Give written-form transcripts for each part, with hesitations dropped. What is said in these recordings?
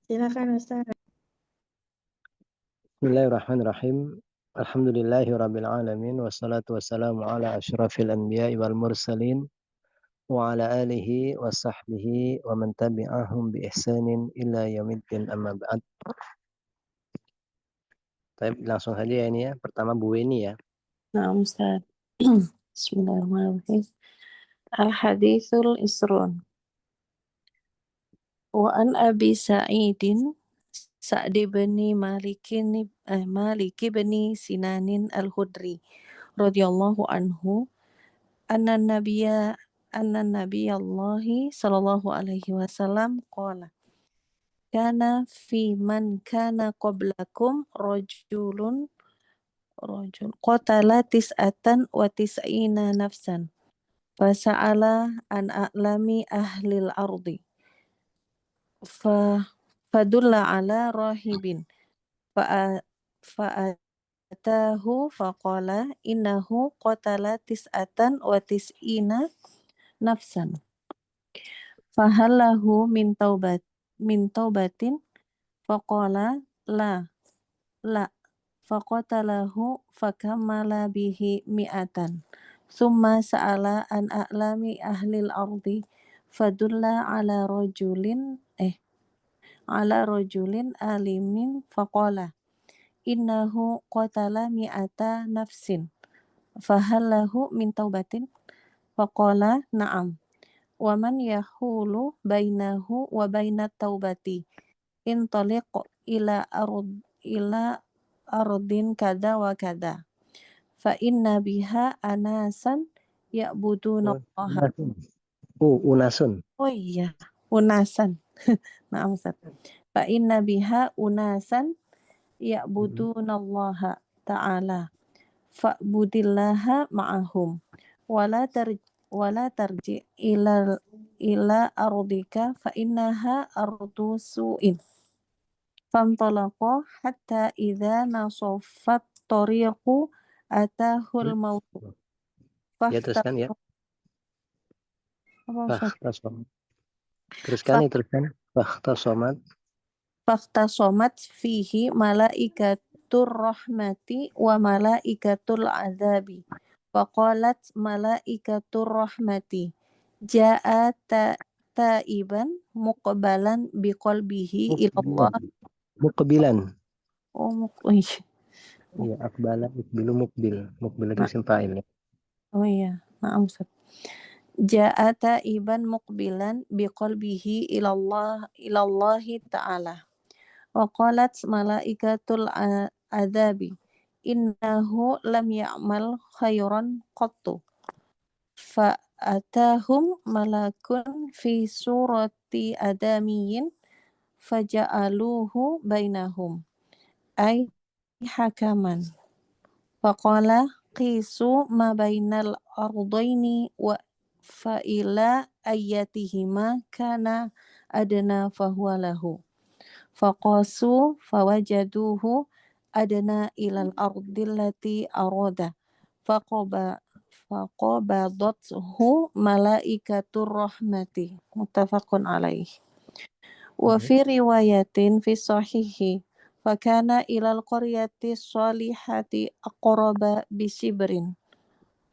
Silakan Ustaz. Bismillahirrahmanirrahim. Alhamdulillahirabbil alamin wassalatu wassalamu ala asyrafil anbiya'i wal mursalin wa ala alihi wa sahbihi wa man tabi'ahum bi ihsanin ila yaumiddin amma ba'd. Baik, langsung saja ya ini ya. Pertama Bu Weni ya. Nah, Ustaz. Bismillahirrahmanirrahim. Al-hadithul isrun. Wa an Abi Sa'idin Sa'di bani Maliki bani Sinanin al-Hudri radhiyallahu anhu anna nabiyallahi sallallahu alaihi wasallam qala kana fi man kana qablakum rajul qatala tis'atan wa tis'ina nafsan fasa'ala an a'lami ahlil ardi fadulla ala rahibin fa'atahu faqala innahu qatala tis'atan wa tis'ina nafsan fahallahu min taubatin faqala la faqatalahu fakamala bihi mi'atan summa sa'ala an a'lami ahlil ardi fadulla ala rajulin alimin faqala innahu qatala mi'ata nafsin fahallahu min taubatin faqala na'am wa man yahulu bainahu wa bainat taubati intaliq ila ardin kada wa kada fa inna biha anasan ya'buduna Allah. Unasun. Oh iya, unasan. Maaf Ustaz. Fa inna biha unasan ya'buduna Allah ta'ala. Fa'budillaha ma'ahum. Wala tarji ila ardika fa innaha ardu su'in. Famtalaqa hatta idza nasafat tariqu atahul maut. Ya teruskan ya. Teruskan. Faktasomat fihi malaikatur rahmati wa malaikatul azabi. Faqalat malaikatur rahmati ja'a taiban muqbalan biqalbihi ilallah. Muqbilan. Iya, akbala muqbilu muqbil itu isim fa'il ya. Oh iya, maaf Ustaz. Ja'a taiban muqbilan biqalbihi ilallahi ta'ala. Wa qalat malaikatul adzabi innahu lam ya'mal khairan qattu fa atahum malakun fi surati adamiyin faja'aluhu bainahum ay hakaman faqala qisu ma bainal ardaini wa fa ila ayyatihima kana adna fahuwa lahu faqasu fawajaduhu adna ilal ardillati arada faqabadathu malaikatur rahmati muttafaqun alaih wa fi riwayatin fi sahihi fakana ilal qaryati salihati aqraba bisibrin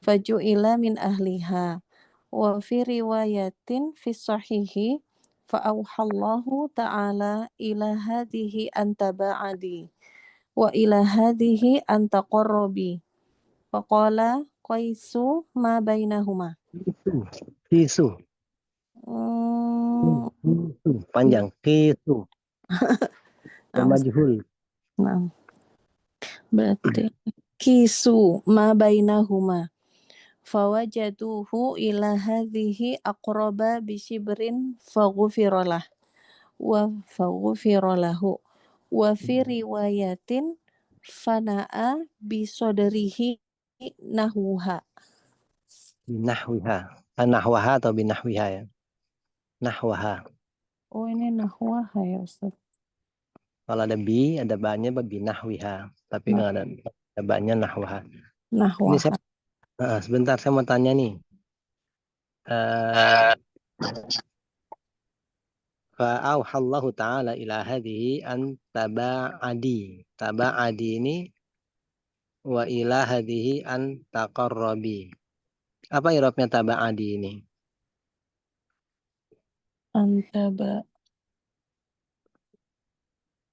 faju'ila min ahliha wa fi riwayatin fi sahihi fa'auhallahu ta'ala ila hadhihi anta ba'adi wa ila hadhihi anta qarrabi faqala qaisu ma bainahuma. Kisu. Panjang. Kisu. Majhul. Nah, berarti kisu ma bainahuma fawajaduhu ila hadhihi aqraba bisibrin faghfiralah wa faghfiralahu wa fi riwayatin fana'a bisodrihi nahwuha. Nahwiha. Nahwaha atau binahwiha ya? Nahwaha. Oh ini nahwaha ya Ustaz. Kalau ada bi, ada ba-nya binahwiha. Tapi nggak ada ba-nya nahwaha. Ini saya, sebentar saya mau tanya nih. Fa'auhallahu ta'ala ila hadhihi an taba'adi. Taba'adi ini wa ila hadhihi an taqarrabi. Apa irobnya taba'adi ini? Antaba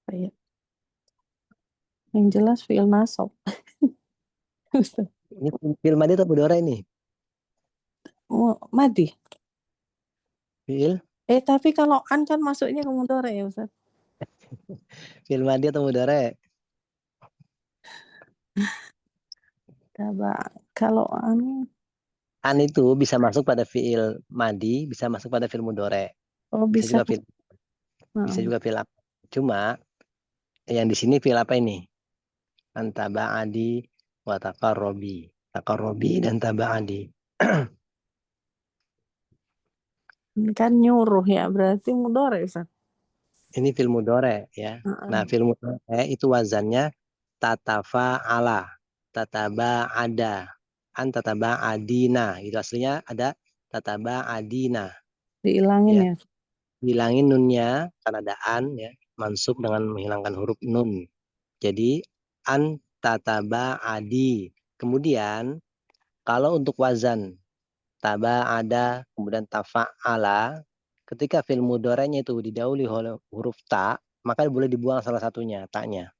apa ya? Yang jelas fi'il nasab. Ustaz. Ini fi'il madi atau mudhari ini? Madi. Fi'il Tapi kalau an kan masuknya ke mudhari ya Ustaz. fi'il madi atau mudhari? Taba kalau an An itu bisa masuk pada fi'il madi, bisa masuk pada fi'il mudhari. Bisa bisa. juga fi'il bisa juga fi'il apa. Cuma yang di sini fi'il apa ini? Antaba'adi wa taqarrobi. Taqarrobi dan taba'adi. Kan nyuruh ya, berarti mudhari Ustaz. Ini fi'il mudhari ya. Nah, fi'il mudhari itu wazannya tatafa'ala, tataba'ada, tataba'adina. Itu aslinya ada tataba'adina Diilangin ya. ya. Hilangin nunnya karena ada an ya, mansub dengan menghilangkan huruf nun. Jadi an tataba'adi. Kemudian kalau untuk wazan taba'ada kemudian tafa'ala, ketika fi'il mudhari'nya itu didahului oleh huruf ta, maka boleh dibuang salah satunya, taknya.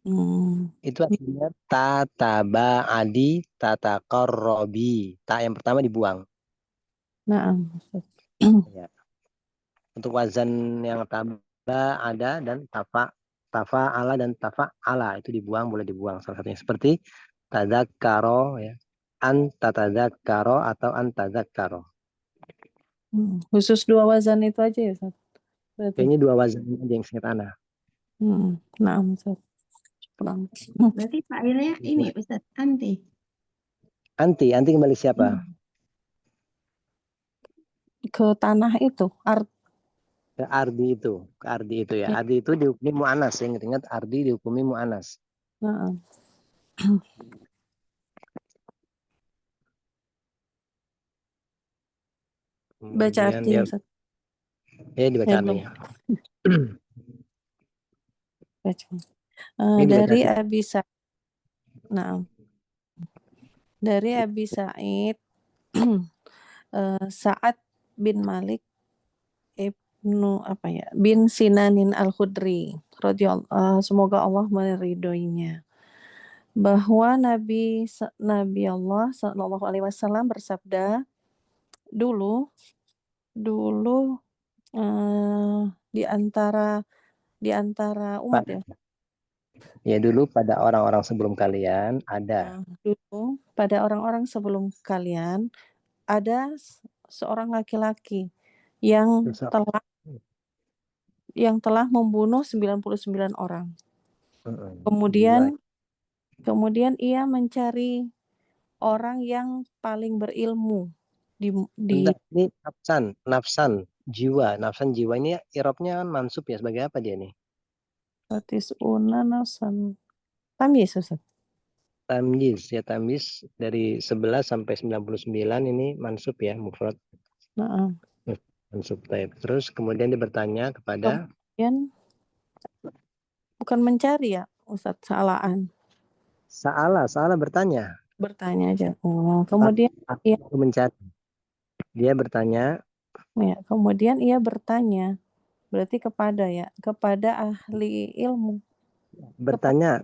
Hmm. Itu artinya tataba'adi tataqarrobi. Tak yang pertama dibuang. Nah, Ya. Untuk wazan yang taba'ada dan tafa'ala dan tafa'ala itu dibuang, boleh dibuang salah satunya. Seperti tadzakkaro ya. An tatadzakkaro atau an tadzakkaro. Khusus 2 wazan itu aja ya Ustaz. Berarti. Kayaknya 2 wazan aja yang singkat ana. Nah, Ustaz. Kurang. Berarti fa'ilnya ini Ustaz, anti. Anti kembali siapa? Ke tanah itu, Ke Ardi itu ya. Ardi itu dihukumi mu'anas. Ingat Ardi dihukumi mu'anas. Nah, baca Kemudian artinya dia Ustaz. dibaca Belum artinya. baca. Ini dibaca Dari artinya. Abi Sa'id. Nah, dari Abi Sa'id Sa'ad bin Malik ibnu bin Sinanin Al-Khudri radhiyallahu semoga Allah meridhoinya, bahwa Nabi Allah Shallallahu Alaihi Wasallam bersabda, dulu di antara umat ya. Ya dulu pada orang-orang sebelum kalian ada. Dulu pada orang-orang sebelum kalian ada seorang laki-laki yang telah membunuh 99 orang. Kemudian ia mencari orang yang paling berilmu di Bentar, ini nafsan jiwa ini irobnya kan mansub ya, sebagai apa dia nih? nasan tamyiz Ustaz. Tamyiz dari 11 sampai 99 ini mansub ya, mufrad. Mansub taib. Terus kemudian dia bertanya kepada, kemudian bukan mencari ya Ustaz, Salah bertanya aja. Kemudian ia mencari. Dia bertanya ya, kemudian ia bertanya, berarti kepada ahli ilmu. Bertanya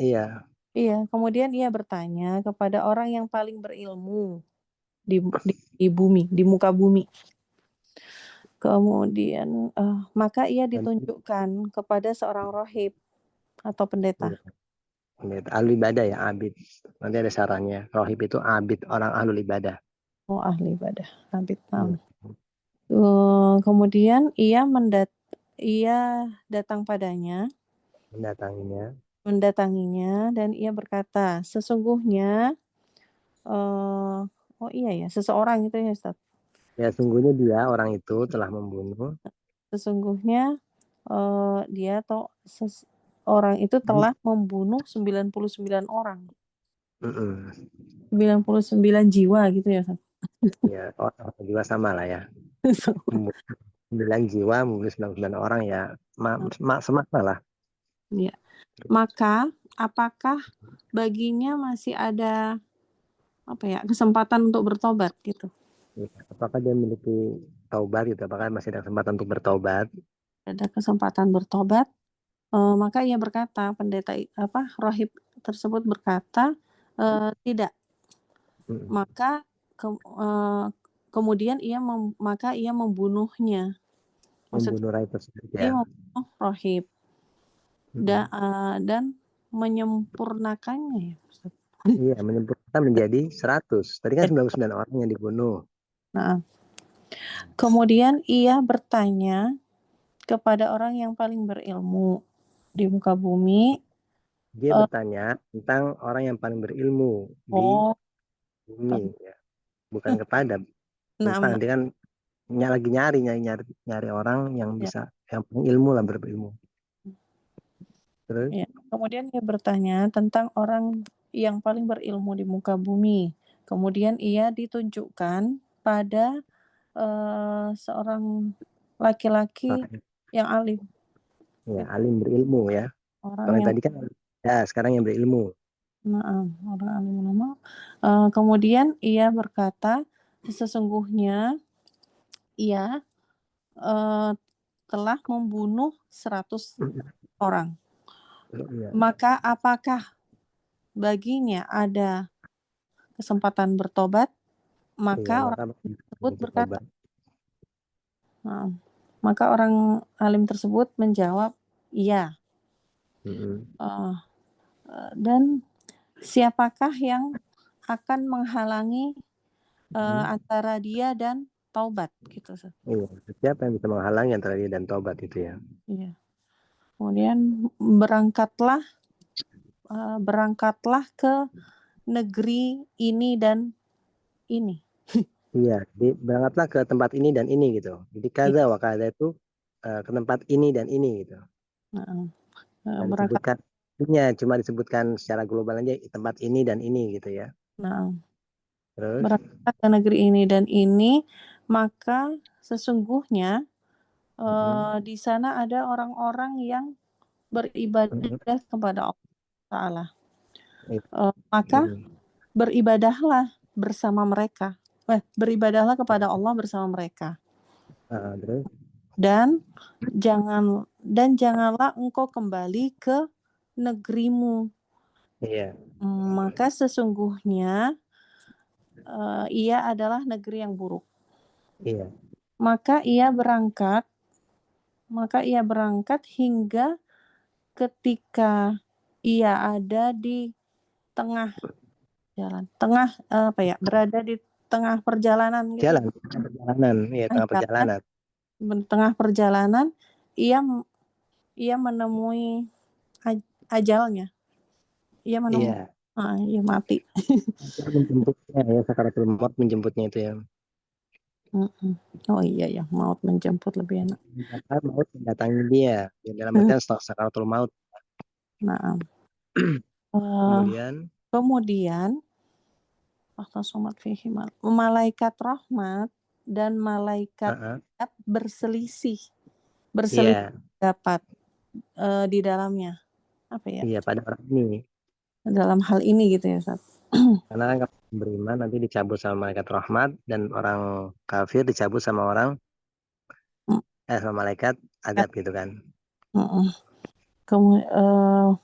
iya. Iya, kemudian ia bertanya kepada orang yang paling berilmu di bumi, di muka bumi. Kemudian maka ia ditunjukkan kepada seorang rohib atau pendeta. Ahli ibadah ya, abid. Nanti ada sarannya. Rohib itu abid, orang ahlul ibadah. Oh, ahli ibadah, abid. Kemudian ia datang padanya, mendatanginya, dan ia berkata, sesungguhnya seseorang itu ya Ustaz. Ya, sungguhnya dia orang itu telah membunuh. Sesungguhnya dia atau orang itu telah membunuh 99 orang. 99 jiwa gitu ya Ustaz. Ya, orang jiwa sama lah ya. 9 jiwa membunuh 99 orang ya semakna lah. Ya. Maka apakah baginya masih ada kesempatan untuk bertobat gitu? Apakah dia memiliki taubat gitu? Apakah masih ada kesempatan untuk bertobat? Ada kesempatan bertobat, maka ia berkata, rohib tersebut berkata, tidak. Maka kemudian maka ia membunuhnya. Membunuh rai tersebut Dia ya. membunuh rohib dan menyempurnakannya ya, Ustaz. Iya, menyempurnakan menjadi 100. Tadi kan 99 orang yang dibunuh. Nah, kemudian ia bertanya kepada orang yang paling berilmu di muka bumi. Dia bertanya tentang orang yang paling berilmu di bumi ya. Bukan kepada tentang dia kan lagi nyari orang yang bisa yang paling ilmu lah, berilmu. Terus ya, kemudian ia bertanya tentang orang yang paling berilmu di muka bumi. Kemudian ia ditunjukkan pada seorang laki-laki yang alim. Ya, alim berilmu ya. Orang yang tadi kan ya, sekarang yang berilmu. Nah, orang alim ulama. Kemudian ia berkata, sesungguhnya ia telah membunuh 100 orang. Ya. Maka apakah baginya ada kesempatan bertobat? Maka orang tersebut berkata, maka orang alim tersebut menjawab, iya. Dan siapakah yang akan menghalangi antara dia dan taubat gitu. Iya, siapa yang bisa menghalangi antara dia dan taubat itu ya. Iya. Kemudian berangkatlah ke negeri ini dan ini. Iya, berangkatlah ke tempat ini dan ini gitu. Jadi kaza wa kaza itu ke tempat ini dan ini gitu. Disebutkan cuma disebutkan secara global aja tempat ini dan ini gitu ya. Terus berangkat ke negeri ini dan ini, maka sesungguhnya di sana ada orang-orang yang beribadah kepada Allah Ta'ala. Maka beribadahlah bersama mereka. Beribadahlah kepada Allah bersama mereka. Dan janganlah engkau kembali ke negerimu. Iya. Maka sesungguhnya ia adalah negeri yang buruk. Iya. Maka ia berangkat hingga ketika ia ada di tengah jalan, berada di tengah perjalanan gitu. Tengah perjalanan ia menemui ajalnya. Ia mati. Menjemputnya ya, sakaratul maut menjemputnya itu ya. Oh iya ya, maut menjemput lebih enak. Maut mendatangi dia, dalam artian sakaratul maut. Nah, kemudian malaikat rahmat dan malaikat berselisih dapat di dalamnya. Apa ya? Iya, pada orang ini. Dalam hal ini gitu ya, Ustaz. Karena kalau beriman nanti dicabut sama malaikat rahmat dan orang kafir dicabut sama sama malaikat adab gitu kan.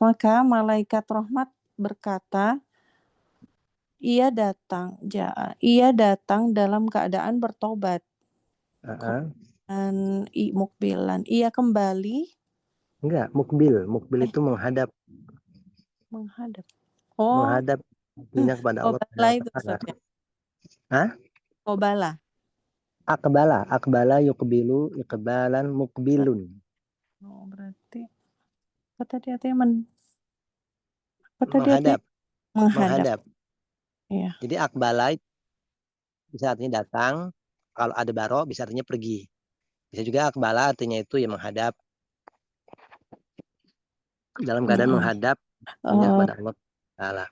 Maka malaikat rahmat berkata, ia datang dalam keadaan bertobat. Dan mukbilan, ia kembali. Enggak, mukbil itu menghadap. Menghadap artinya kepada Allah. Akbala yuqbilu iqbalan mukbilun. Oh, berarti menghadap. Iya. Jadi akbala bisa artinya datang, kalau ada baro bisa artinya pergi. Bisa juga akbala artinya itu ya menghadap. Dalam keadaan menghadap kepada Allah Ta'ala.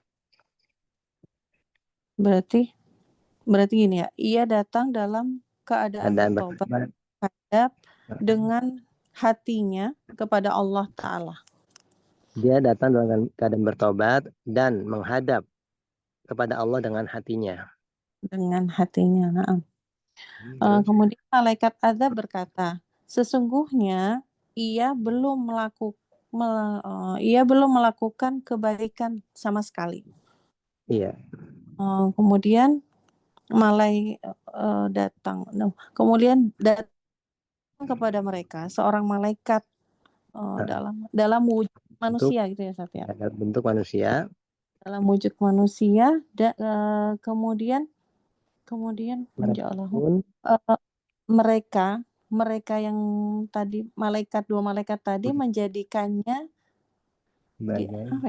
Berarti gini ya, ia datang dalam keadaan Keadaan bertobat bertobat. menghadap dengan hatinya kepada Allah Ta'ala. Dia datang dengan keadaan bertobat dan menghadap kepada Allah dengan hatinya. Dengan hatinya. Nah. Terus? Kemudian malaikat azab berkata, sesungguhnya ia belum melakukan kebaikan sama sekali. Iya. Kemudian kemudian datang kepada mereka seorang malaikat dalam wujud manusia gitu ya Satya. Dalam bentuk manusia. Dalam wujud manusia kemudian mereka yang tadi dua malaikat tadi menjadikannya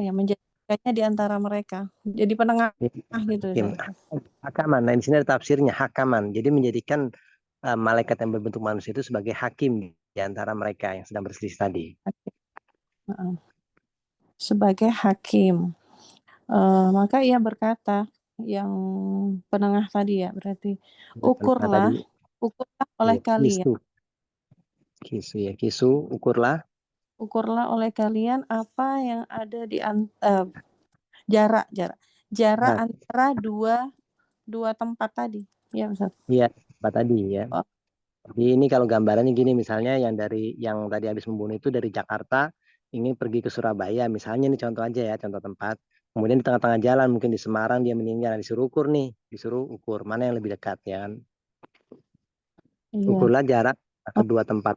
menjadikannya di antara mereka, jadi penengah gitu. Hakaman. Nah, di sini ada tafsirnya hakaman. Jadi menjadikan malaikat yang berbentuk manusia itu sebagai hakim di antara mereka yang sedang berselisih tadi. Sebagai hakim. Maka ia berkata, yang penengah tadi ya, berarti ukurlah oleh kalian. Kisu, ukurlah oleh kalian apa yang ada di jarak antara dua tempat tadi. Ya, Ustaz. Iya, tempat tadi ya. Jadi ini kalau gambarannya gini, misalnya yang tadi habis membunuh itu dari Jakarta ingin pergi ke Surabaya, misalnya ini contoh aja ya, contoh tempat. Kemudian di tengah-tengah jalan mungkin di Semarang dia meninggal, disuruh ukur mana yang lebih dekat ya kan. Iya. Ukurlah jarak kedua tempat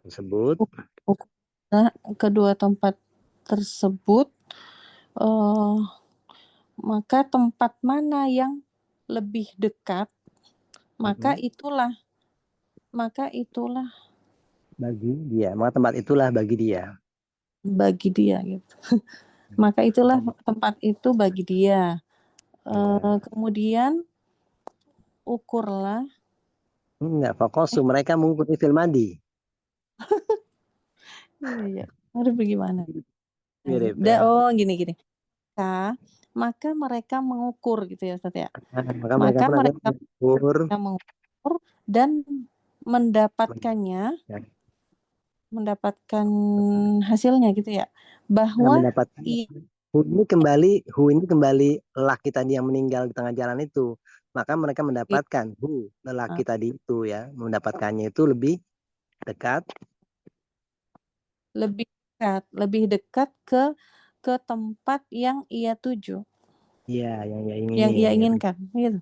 tersebut. Maka tempat mana yang lebih dekat, maka itulah bagi dia. Maka tempat itulah bagi dia. Gitu. Maka itulah tempat itu bagi dia. Kemudian ukurlah. Enggak, fokus mereka mengikuti film madi. Iya. Harus bagaimana? Mirip ya. Gini. Maka mereka mengukur gitu ya, Ustaz ya. Maka mereka mengukur dan mendapatkan hasilnya gitu ya. Bahwa ini kembali lelaki tadi yang meninggal di tengah jalan itu. Maka mereka mendapatkan lelaki tadi itu ya, mendapatkannya itu lebih dekat ke tempat yang ia tuju. Iya, yang ia inginkan gitu.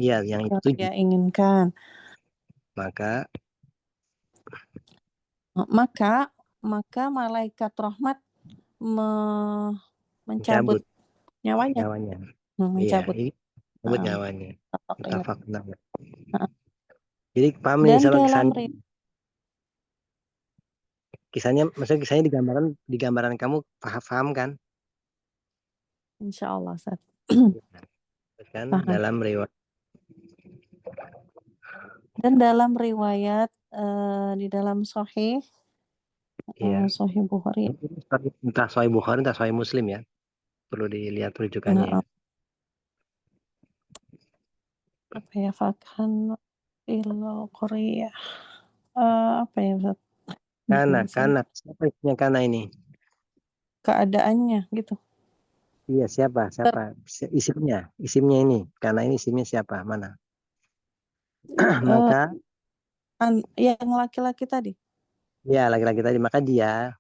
Iya, yang itu ia inginkan. Maka malaikat rahmat mencabut nyawanya. Mencabut nyawanya. Jadi paham nih kisahnya digambaran kamu paham kan? Insya Allah, Ustaz. Kan dalam riwayat. Dan dalam riwayat di dalam Sahih Bukhari. Entah Sahih Bukhari, entah Sahih Muslim ya. Perlu dilihat rujukannya. Apa ya, Fakhan ilo Korea. Apa ya, Ustaz? Karena siapa isinya karena ini? Keadaannya gitu. Iya, siapa? Isimnya ini. Karena ini isimnya siapa? Mana? Maka yang laki-laki tadi. Ya, laki-laki tadi. Maka dia,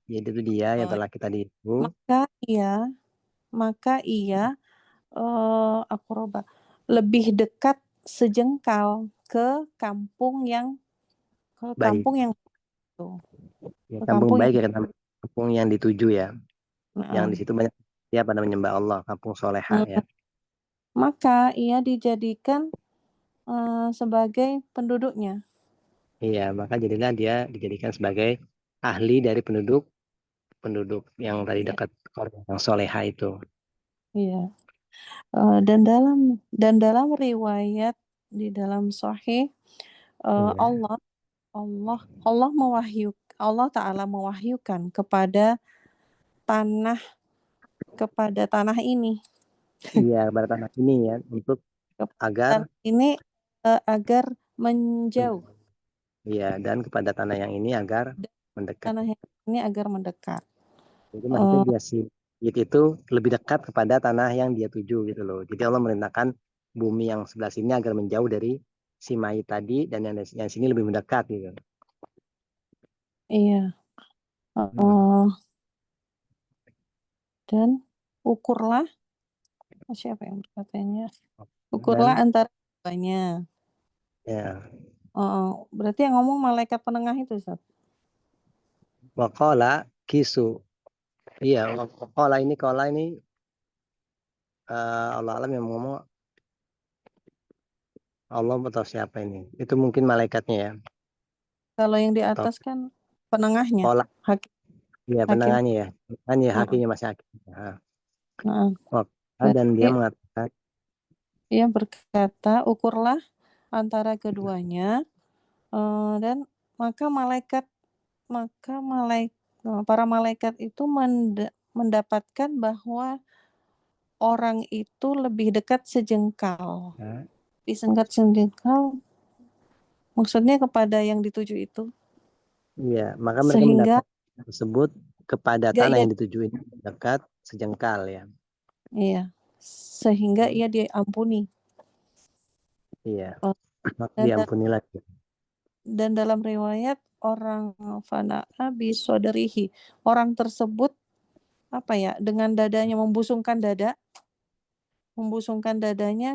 yaitu dia yang laki tadi itu. Maka ia akroba lebih dekat sejengkal ke kampung yang itu. Ya, kampung baik ya, kampung yang dituju ya. Yang di situ banyak dia pada menyembah Allah, kampung soleha ya. Maka ia dijadikan sebagai penduduknya. Iya, maka jadilah dia dijadikan sebagai ahli dari penduduk yang tadi dekat orang yang soleha itu. Iya. Dan dalam riwayat di dalam Sahih Allah Ta'ala mewahyukan kepada tanah ini. Iya, kepada tanah ini ya, untuk agar menjauh. Iya, dan kepada tanah yang ini agar Dan mendekat. tanah yang ini agar mendekat. Jadi maksudnya dia si itu lebih dekat kepada tanah yang dia tuju gitu loh. Jadi Allah merintahkan bumi yang sebelah sini agar menjauh dari si mayit tadi, dan yang sini lebih mendekat gitu. Iya. Dan ukurlah, siapa yang berkatanya? Ukurlah Dan antara keduanya. ya, Berarti yang ngomong malaikat penengah itu, Ustaz. waqala kisu. Iya, waqala ini Allah alam yang ngomong, Allah atau siapa ini? Itu mungkin malaikatnya ya. Kalau yang di Atau atas kan penengahnya. qala, Hakim. ya penengahnya ya. Kan ya Heeh. hakinya masih hakim. Nah, Heeh. dan dia Berarti mengatakan ia berkata, ukurlah antara keduanya, dan para malaikat itu mendapatkan bahwa orang itu lebih dekat sejengkal. Sejengkal maksudnya kepada yang dituju itu. iya, maka mereka Sehingga mendapat tersebut kepada tanah yang dituju ini dekat sejengkal ya. Iya. Sehingga ia diampuni. Iya. Maka Dan diampunilah. dan dalam riwayat orang fana'a bisoderihi, orang tersebut dengan dadanya membusungkan dadanya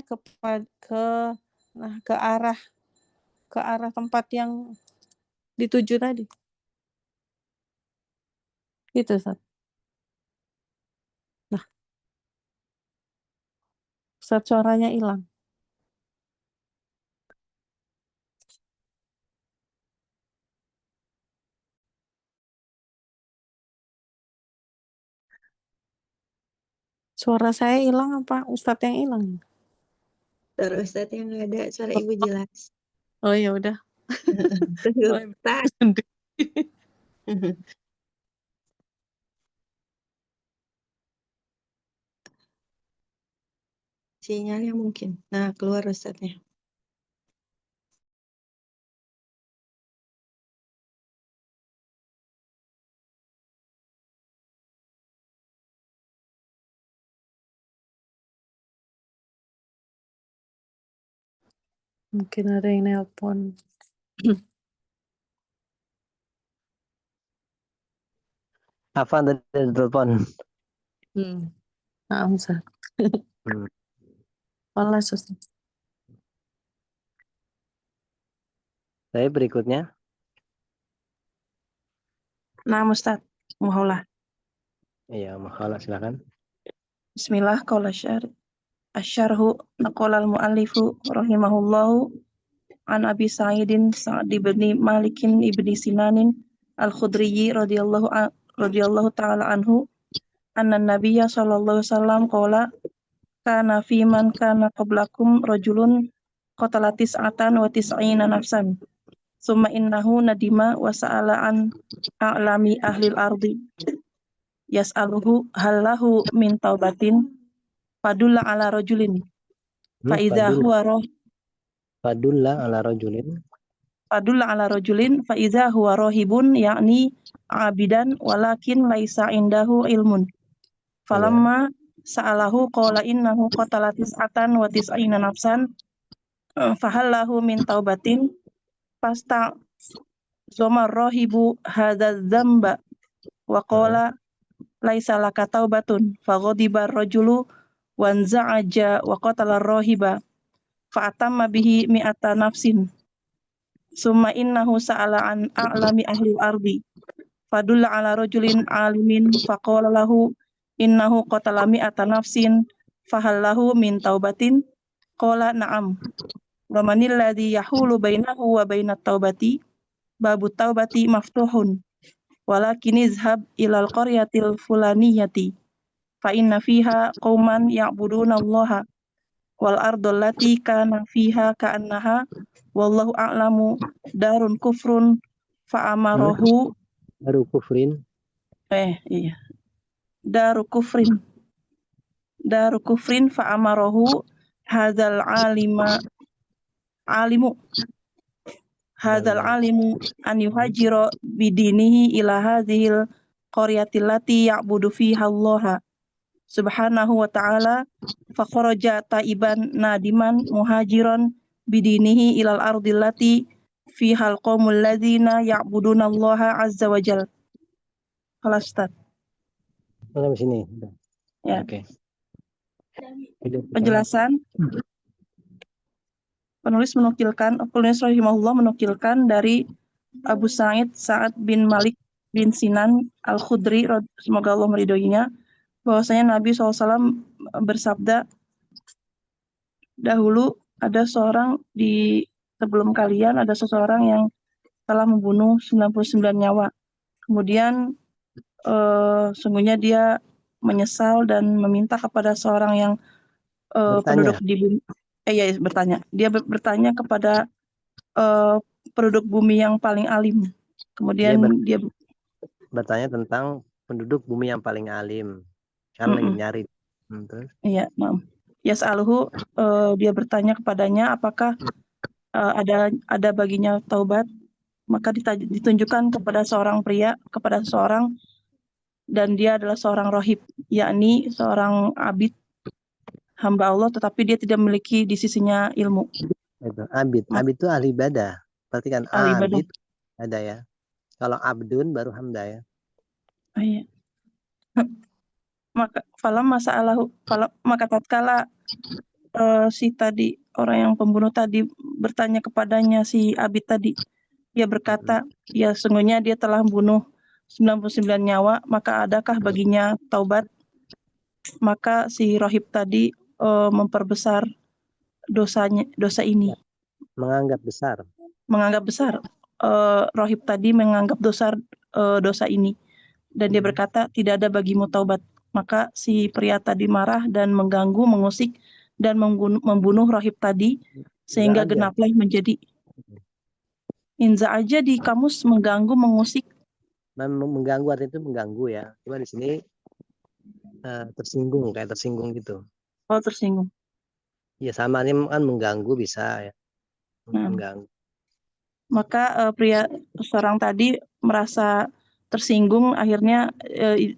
ke arah tempat yang dituju tadi. Gitu, Ustaz. Nah, Ustaz suaranya hilang. Suara saya hilang apa Ustaz yang hilang? Suara Ustaz yang nggak ada, suara Ibu jelas. Oh ya udah. Ustaz. Sinyalnya mungkin. Nah, keluar Ustaznya. Mungkin ada yang nelpon. Apa tadi telepon? Nah, Ustaz. Malas, Ustaz. Saya berikutnya. Nah, Ustaz. Muhaulah. Iya, makhalah silakan. Bismillah, qala asyarhu naqala al-muallifu rahimahullahu an Abi Sa'idin Sa'd bin Malikin ibni Sinanin al-Khudriyyi radhiyallahu ta'ala anhu anna nabiyya sallallahu alaihi wasallam qala kana fi man kana qablakum rajulun qatala tis'atan wa tis'ina nafsan summa innahu nadima wa sa'ala an a'lami ahlil ardi yas'aluhu hallahu min taubatin fadulla ala rajulin fa idza huwa Fadulla ala rajulin fa idza huwa rahibun yakni abidan walakin laisa indahu ilmun falamma sa'alahu qala innahu qatala tis'atan wa tis'ina nafsan fahallahu min taubatin fasta zomar rahibu hadza dzamba wa qala laisa laka taubatun faghadiba ar-rajulu wanza'aja wa qatala ar-rahiba fa atamma bihi mi'ata nafsin summa innahu sa'ala an a'lami ahli al-ardi fadulla ala rajulin alimin faqala lahu innahu qatala mi'ata nafsin fahallahu min taubatin qala na'am wa manil ladzi yahulu bainahu wa bainat taubati babu taubati maftuhun walakin izhab ilal qaryatil fulaniyati fa inna fiha qauman ya'buduna allaha wal ardul lati kana fiha ka'annaha wallahu a'lamu darun kufrun fa amarahu Daru kufrin. Iya. Daru kufrin fa amarahu hadzal alimu hadzal alimu an yuhajira bidinihi ila hadhil qaryatil lati ya'budu fiha Allah subhanahu wa ta'ala fa kharaja taiban nadiman muhajiran bidinihi ilal ardil lati fihal qaumul ladzina ya'buduna Allah azza wa jalla. Kelas Ustaz. Sampai sini. Ya. Oke. Penjelasan. Penulis rahimahullah menukilkan dari Abu Sa'ad bin Malik bin Sinan Al-Khudri, semoga Allah meridhoinya, bahwasanya Nabi SAW bersabda, dahulu ada sebelum kalian ada seseorang yang telah membunuh 99 nyawa. Kemudian sungguhnya dia menyesal dan meminta kepada seorang yang penduduk di bumi. Bertanya. Dia bertanya kepada penduduk bumi yang paling alim. Kemudian dia bertanya tentang penduduk bumi yang paling alim. Kan lagi nyari. Terus? Iya, Yas'aluhu, dia bertanya kepadanya apakah ada baginya taubat. Maka ditunjukkan kepada seorang pria, kepada seorang, dan dia adalah seorang rohib, yakni seorang abid, hamba Allah, tetapi dia tidak memiliki di sisinya ilmu. Itu abid itu ahli ibadah. Berarti kan abid ada ya. Kalau abdun baru hamba ya. Iya. Maka tatkala si tadi orang yang pembunuh tadi bertanya kepadanya si abid tadi, dia berkata, ya sungguhnya dia telah membunuh 99 nyawa, maka adakah baginya taubat? Maka si rohib tadi memperbesar dosa ini. Menganggap besar. Rohib tadi menganggap dosa ini, dan dia berkata, tidak ada bagimu taubat. Maka si pria tadi marah dan mengganggu, mengusik dan membunuh rohib tadi, sehingga genaplah menjadi inza aja di kamus mengganggu, mengusik. Mengganggu artinya itu mengganggu ya. Cuma di sini tersinggung gitu. Oh, tersinggung. Ya sama ini kan mengganggu bisa ya. Mengganggu. Maka pria seorang tadi merasa tersinggung akhirnya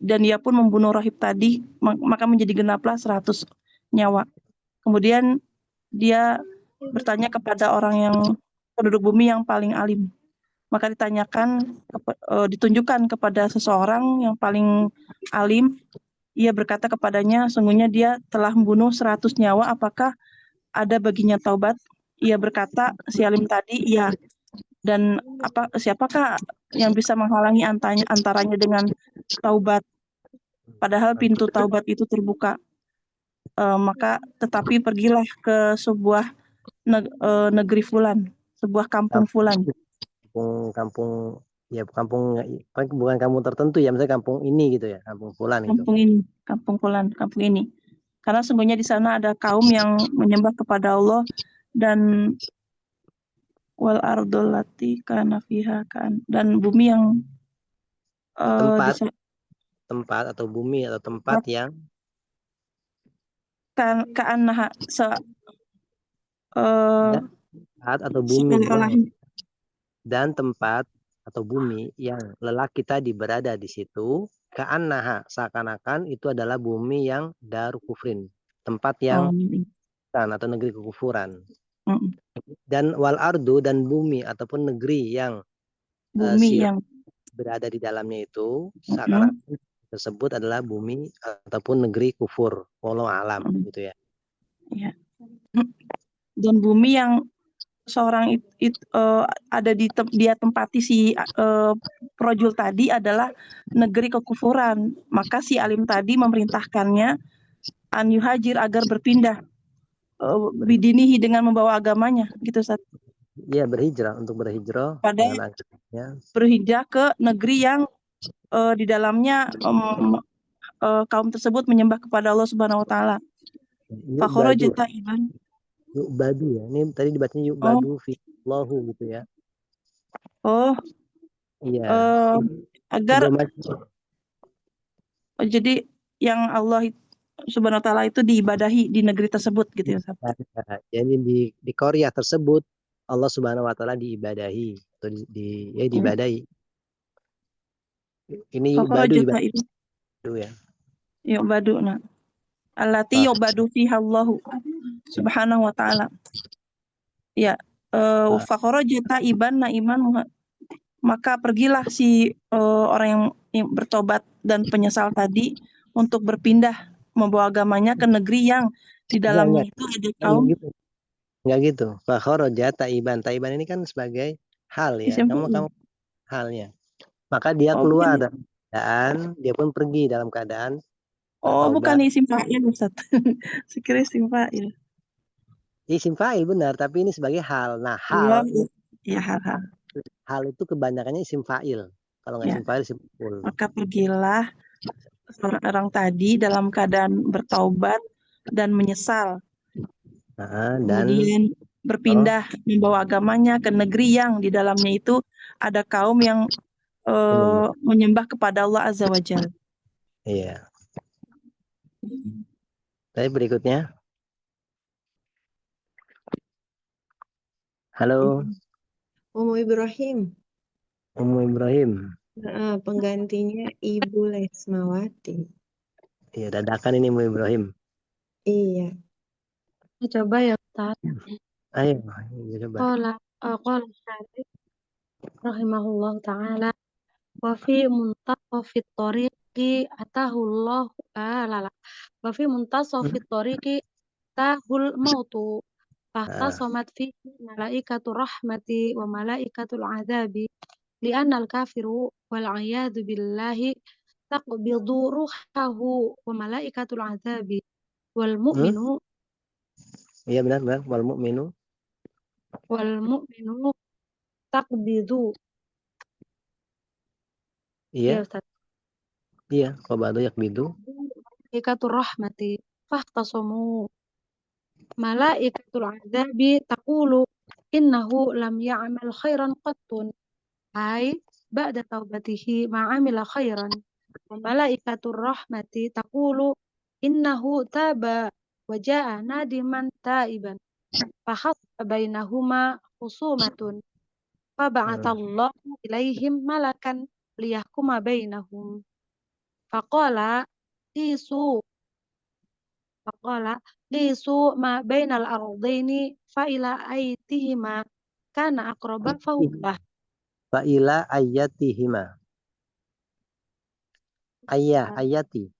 dan dia pun membunuh rohib tadi, maka menjadi genaplah 100 nyawa. Kemudian dia bertanya kepada orang yang penduduk bumi yang paling alim. Maka ditunjukkan kepada seseorang yang paling alim. Ia berkata kepadanya, sungguhnya dia telah membunuh 100 nyawa, apakah ada baginya taubat? Ia berkata, si alim tadi, iya. Dan siapakah yang bisa menghalangi antaranya dengan taubat? Padahal pintu taubat itu terbuka. Tetapi pergilah ke sebuah negeri fulan, sebuah kampung fulan. Kampung bukan kampung tertentu ya, misalnya kampung ini gitu ya, kampung fulan itu. Kampung fulan, kampung ini. Karena sungguhnya di sana ada kaum yang menyembah kepada Allah, dan wal ardul lati kana fiha kan, dan bumi yang tempat atau bumi atau tempat yang ka'annaha atau bumi dan tempat atau bumi yang lelaki tadi berada di situ, ka'annaha seakan-akan itu adalah bumi yang daru kufrin, tempat yang atau negeri kekufuran. Dan wal ardu, dan bumi ataupun negeri yang berada di dalamnya itu seakan-akan tersebut adalah bumi ataupun negeri kufur, wallahu alam gitu ya. Ya. Dan bumi yang seorang ada dia tempati si projul tadi adalah negeri kekufuran. Maka si alim tadi memerintahkannya an yuhajir, agar berpindah bidinihi, dengan membawa agamanya, gitu Ustaz. Iya, berhijrah dengan agamanya. Berhijrah ke negeri yang di dalamnya kaum tersebut menyembah kepada Allah Subhanahu wa taala. Fakharaja taiban. Yu'badu ya. Ini tadi dibacanya yu'badu fi Allahu gitu ya. Oh. Iya. Agar jadi yang Allah Subhanahu wa taala itu diibadahi di negeri tersebut gitu ya Ustaz. Jadi di Korea tersebut Allah Subhanahu wa taala diibadahi atau Ya. diibadahi. Ini Fakhrajata yubadu itu ya. yu'badu nah. Allati yu'badu fiha Allahu subhanahu wa ta'ala. Ya, fakhrajata iban naiman, maka pergilah si orang yang bertobat dan penyesal tadi untuk berpindah membawa agamanya ke negeri yang di dalamnya itu ada kaum Gitu. Enggak gitu. Fakharaja taiban. Taiban ini kan sebagai hal ya. isim Kamu fi'il. halnya. Maka dia Oh, keluar bukan, dalam keadaan, dia pun pergi dalam keadaan bukan bertaubat. isim fa'il Ustaz. Sekira isim fa'il. Isim fa'il benar, tapi ini sebagai hal. Nah, Ya, hal ya hal-hal. hal itu kebanyakannya isim fa'il. Kalau nggak Ya, isim fa'il, isim maf'ul. maka pergilah orang tadi dalam keadaan bertaubat dan menyesal. Nah, dan Kemudian berpindah membawa agamanya ke negeri yang di dalamnya itu ada kaum yang menyembah kepada Allah Azza wa Jalla. iya. Tapi berikutnya. Halo, Umu Ibrahim. Ummu Ibrahim. Penggantinya Ibu Lesmawati. Iya, dadakan ini Ummu Ibrahim. Iya. Coba ya Ustaz. Ayo, coba. Qala Syarif rahimahullah ta'ala wa fi muntasafit tariqi atahullah lala wa fi muntasafit tariqi atahul mautu fahtasamat fi malaikatur rahmati wa malaikatul azabi li'anna al-kafiru wal a'yadu billahi taqbidu ruhahu wa malaikatul azabi wal mu'minu Iya benar. Wal wal mu'minu taqbidu Iya, ya Ustaz. iya. Qabadu yakbidu. Malaikatur rahmati fahtasamu malaikatul azabi taqulu innahu lam ya'mal khairan qattun ay ba'da taubatihi ma'amila khairan wa malaikatur rahmati taqulu innahu taba wa ja'a nadiman taiban fahassa bainahuma khusumatun faba'atallahu ilaihim malakan liyahkuma bainahum faqala qisu faqala qisu ma bainal ardaini fa ila aitihima kana aqraba fahulah Fa'ila ayatihima. Ayati.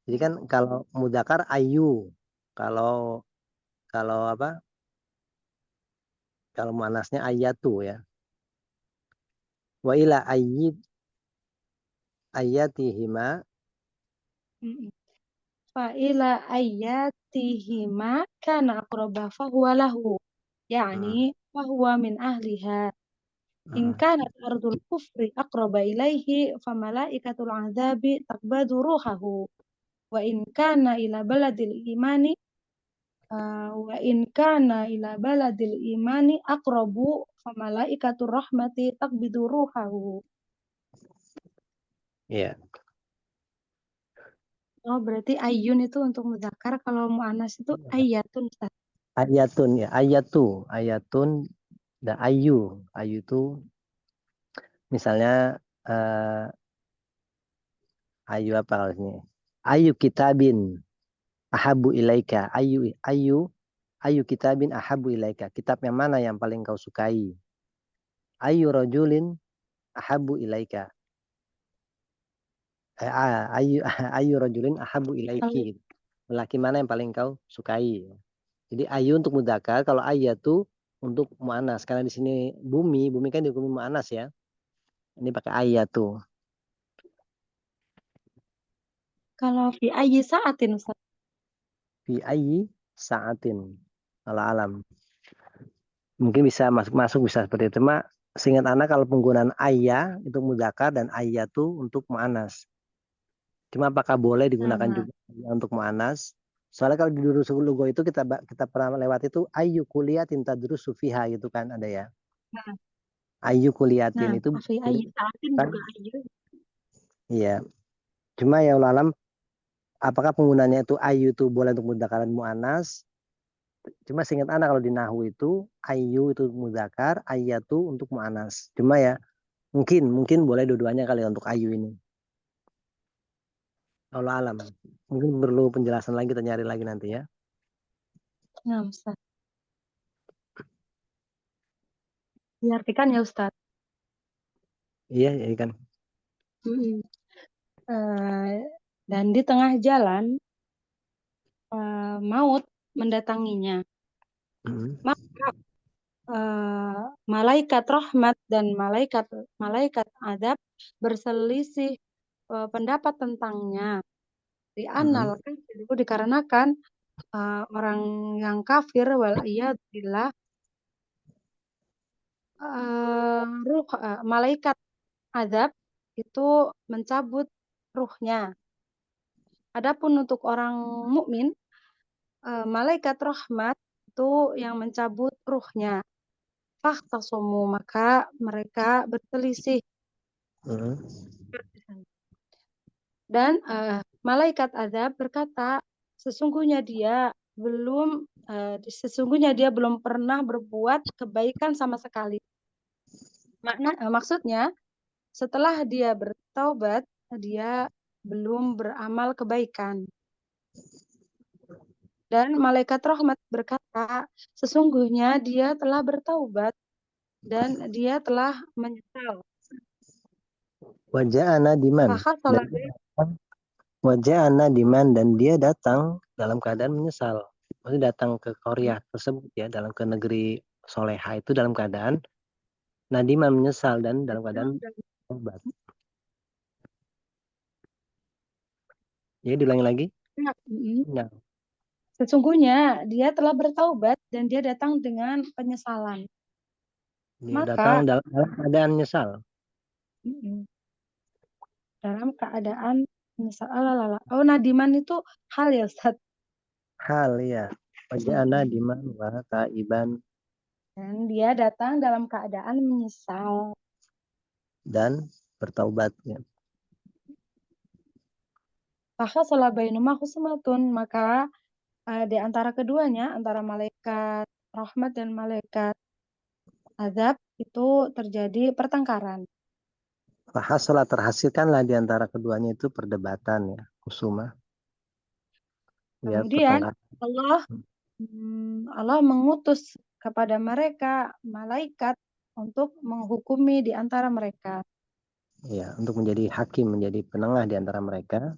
Jadi kan kalau mudakar ayu. Kalau kalau apa? Kalau muannasnya ayatu ya. Wa ila ayatihima. fa ila ayatihima kana aqraba fahuwa lahu yani fahuwa min ahliha in kanat ardul kufri aqraba ilaihi fa malaikatul azabi taqbadu ruhahu wa in kana ila baladil imani wa in kana ila baladil imani aqrabu fa malaikatur rahmati taqbidu ruhahu. Iya. Oh, berarti ayun itu untuk mudzakkar, kalau muannas itu ayatun, Ustaz. Ayatun ya. Ayatun dan ayu. Ayu itu misalnya ayu apa kalau ini? Ayu kitabin ahabu ilaika. Ayu kitabin ahabu ilaika. Kitab yang mana yang paling kau sukai? Ayu rajulin ahabu ilaika. Ayu rajulin ahabu ilaiki. Lelaki mana yang paling kau sukai? Jadi ayu untuk mudzakkar, kalau ayatu untuk muannas. Karena di sini bumi kan dihukumi muannas ya. Ini pakai ayatu. Kalau fi ayyi sa'atin, Ustaz. Fi ayyi sa'atin. Alam. Mungkin bisa masuk bisa seperti itu. Cuma seingat anak kalau penggunaan ayya itu mudzakkar dan ayatu untuk muannas. Cuma apakah boleh digunakan juga untuk muannas? Soalnya kalau di durusul lugo itu kita pernah lewat itu ayu kuliatin tadrusu fiha gitu kan ada ya. Ayu kuliatin itu fi ayyi sa'atin kan? juga ayyu. Iya. Cuma ya alam apakah penggunanya itu ayu itu boleh untuk mudzakkar dan muannas? Cuma seingat anak kalau di nahwu itu ayu itu mudzakar, ayatu untuk muannas. Cuma ya mungkin boleh dua-duanya kali untuk ayu ini. Allah alam. Mungkin perlu penjelasan lagi, kita nyari lagi nanti ya. Nah, Ustaz. Diartikan ya Ustaz. Iya, ya kan. Mm-mm. Dan di tengah jalan maut mendatanginya. Maka malaikat rahmat dan malaikat adab berselisih pendapat tentangnya. Dikarenakan orang yang kafir waliyadillah malaikat adab itu mencabut ruhnya. Adapun untuk orang mukmin malaikat rahmat itu yang mencabut ruhnya. Fakhtasomu, maka mereka berselisih. Dan malaikat azab berkata, sesungguhnya dia belum pernah berbuat kebaikan sama sekali. Maksudnya setelah dia bertaubat dia belum beramal kebaikan. Dan malaikat rahmat berkata, sesungguhnya dia telah bertaubat dan dia telah menyesal. Waja'ana diman. Waja'ana diman, dan dia datang dalam keadaan menyesal. Maksudnya datang ke Korea tersebut ya, dalam ke negeri Soleha itu dalam keadaan nadiman, menyesal, dan dalam keadaan taubat. Ya, diulangi lagi. Nah. Sesungguhnya dia telah bertaubat dan dia datang dengan penyesalan. Dia datang dalam keadaan menyesal. Dalam keadaan menyesal. Oh, nadiman itu hal ya, Ustaz? Hal ya. Waja'ana nadiman wa taiban. Dan dia datang dalam keadaan menyesal. Dan bertaubat ya. Fahasola bainuma khusmatun, maka di antara keduanya, antara malaikat rahmat dan malaikat azab itu terjadi pertengkaran. Fahasola, terhasilkanlah di antara keduanya itu perdebatan ya, khusuma. Ya, Kemudian Allah mengutus kepada mereka malaikat untuk menghukumi di antara mereka. Ya, untuk menjadi hakim, menjadi penengah di antara mereka.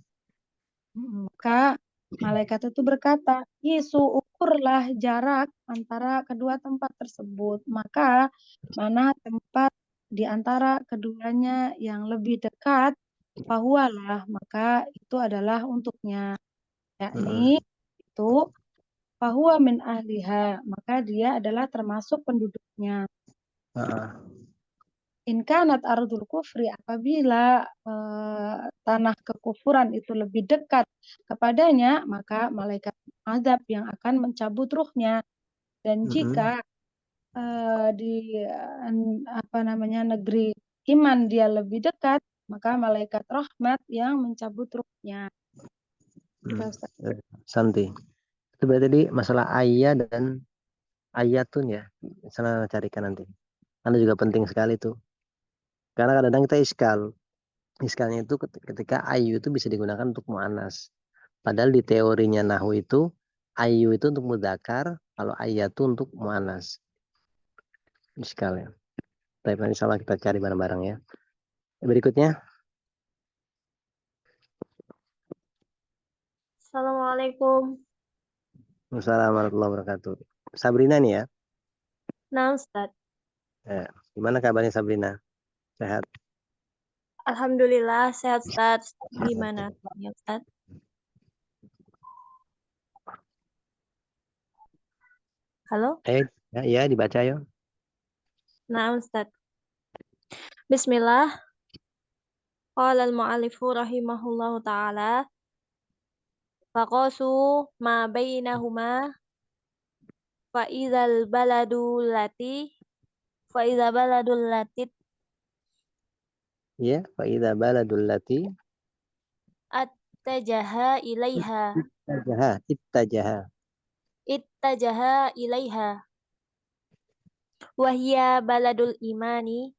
Maka malaikat itu berkata, ukurlah jarak antara kedua tempat tersebut. Maka mana tempat di antara keduanya yang lebih dekat, fahuwalah, maka itu adalah untuknya. Yakni itu fahuwa min ahliha, maka dia adalah termasuk penduduknya. In kanat ardul kufri, apabila tanah kekufuran itu lebih dekat kepadanya, maka malaikat azab yang akan mencabut ruhnya. Dan jika di negeri iman dia lebih dekat, maka malaikat rahmat yang mencabut ruhnya. Santi. Itu berarti tadi masalah ayat dan ayatun ya. Sana carikan nanti. Karena juga penting sekali itu. Karena kadang-kadang kita iskal. Iskalnya itu ketika ayu itu bisa digunakan untuk mu'anas. Padahal di teorinya nahwu itu ayu itu untuk mudzakkar, kalau ayatu untuk mu'anas. Iskalnya. Tapi insya Allah kita cari bareng-bareng ya. Berikutnya. Assalamualaikum. Wassalamualaikum warahmatullahi wabarakatuh. Sabrina nih ya. Nah, Ustaz. Gimana kabarnya Sabrina? Sehat? Alhamdulillah sehat, Ustaz. Gimana kabarnya, Ustaz? Halo? Ya, dibaca ya. Nah, Ustaz. Bismillah. Qala al-mu'allifu rahimahullahu ta'ala. Faqasu ma bainahuma fa'idhal baladul lati Ya, fa'idha baladul lati attajaha ilaiha. Ittajaha. ittajaha ilaiha wa hiya baladul imani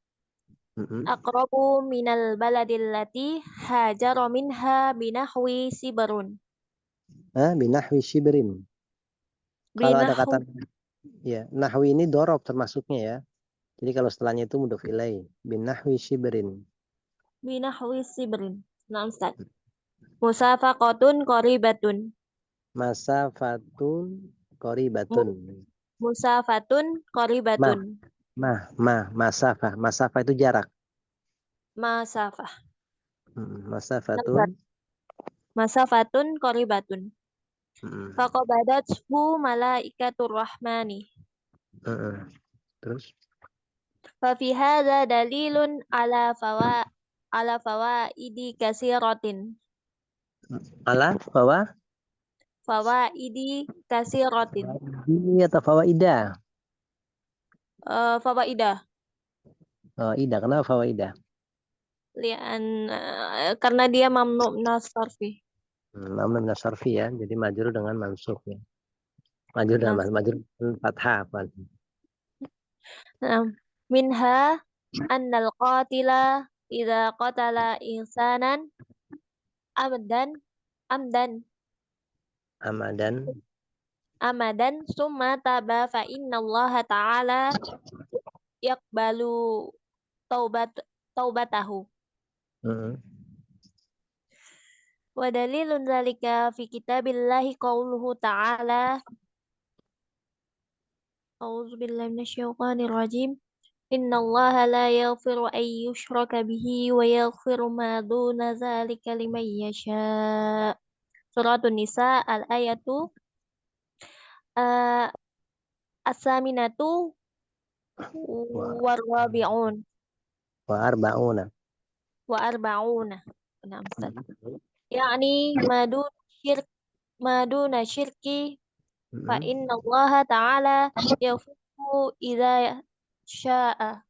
aqrabu minal baladil lati hajara minha binahwi sibrun. Binahwi shibrin. Kalau ada kata Binahwi ya, nahwi ini dorob termasuknya ya. Jadi kalau setelahnya itu mudhof ilaih. Binahwi shibrin. sibrin. Nah, Ustaz. Musafaqatun qaribatun. Masafatun qoribatun. Musafatun qaribatun. Masafah. Masafah itu jarak. Masafah. Masafatun. Masafatun qaribatun. Mm. Faqabadathu malaikatur rahmani. Terus? Fafi hadza dalilun ala fawaidi kasiratin. Ala bahwa Fawaidi kasiratin. ini atau fawaidah? Fawaidah. Oh, ida. Kenapa fawaidah? Karena dia mamnu minas sarfi. Mamnu minas sarfi ya. Jadi majrur dengan mansub ya. Majrur dengan majrur fathah apa? Minha annal qatila idza qatala insanan amadan summa taba fa innallaha ta'ala yaqbalu taubatahu. Wa dalilun dzalika fi kitabillahi qauluhu ta'ala A'udzu billahi minasyaitonir rajim. Innallaha la yaghfiru an yushraka bihi wa yaghfiru ma duna dzalika liman yasha. Suratun Nisa al-ayatu as-saminatu warabi'un Wa arba'una. Nah, Ustaz. Yani maduna syirki fa innallaha ta'ala yaghfiru idza sya'a.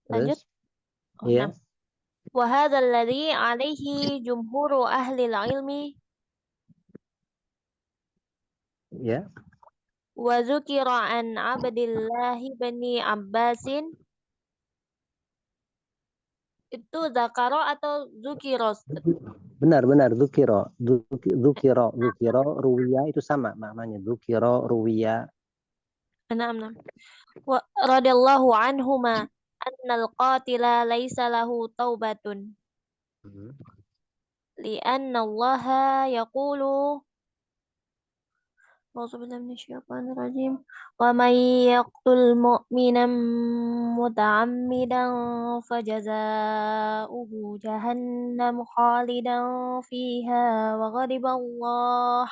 Lanjut. Iya. Wa hadzal ladzi 'alaihi jumhuru ahli ilmi. Ya. Wa dzukira an Abdillah bin Abbasin. Itu zakaro atau dzukira? Benar, dzukiro, ruwiya itu sama maknanya. Dzukiro, ruwiya. Enam. Wa radhiyallahu anhuma annal qatila laisa lahu taubatun. Li'anna Allah yaqulu A'udzubillahi minasyaitonir rajim. Wa may yaqtul mu'minan muta'ammidan fajazaohu jahannam khalidan fiha wa ghadiballahu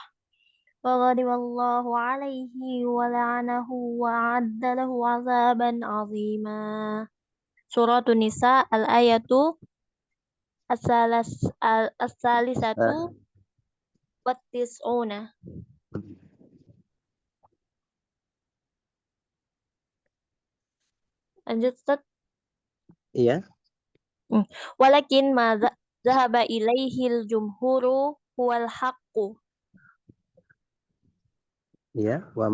alaihi wa la'anahu wa 'adda lahu 'adzaban 'azima. Suratun Nisa al-ayatu as-salisatu wa tis'una. Lanjut, Ustaz. Iya. Walakin ma zahaba ilaihil jumhuru huwal haqqu. Iya, wa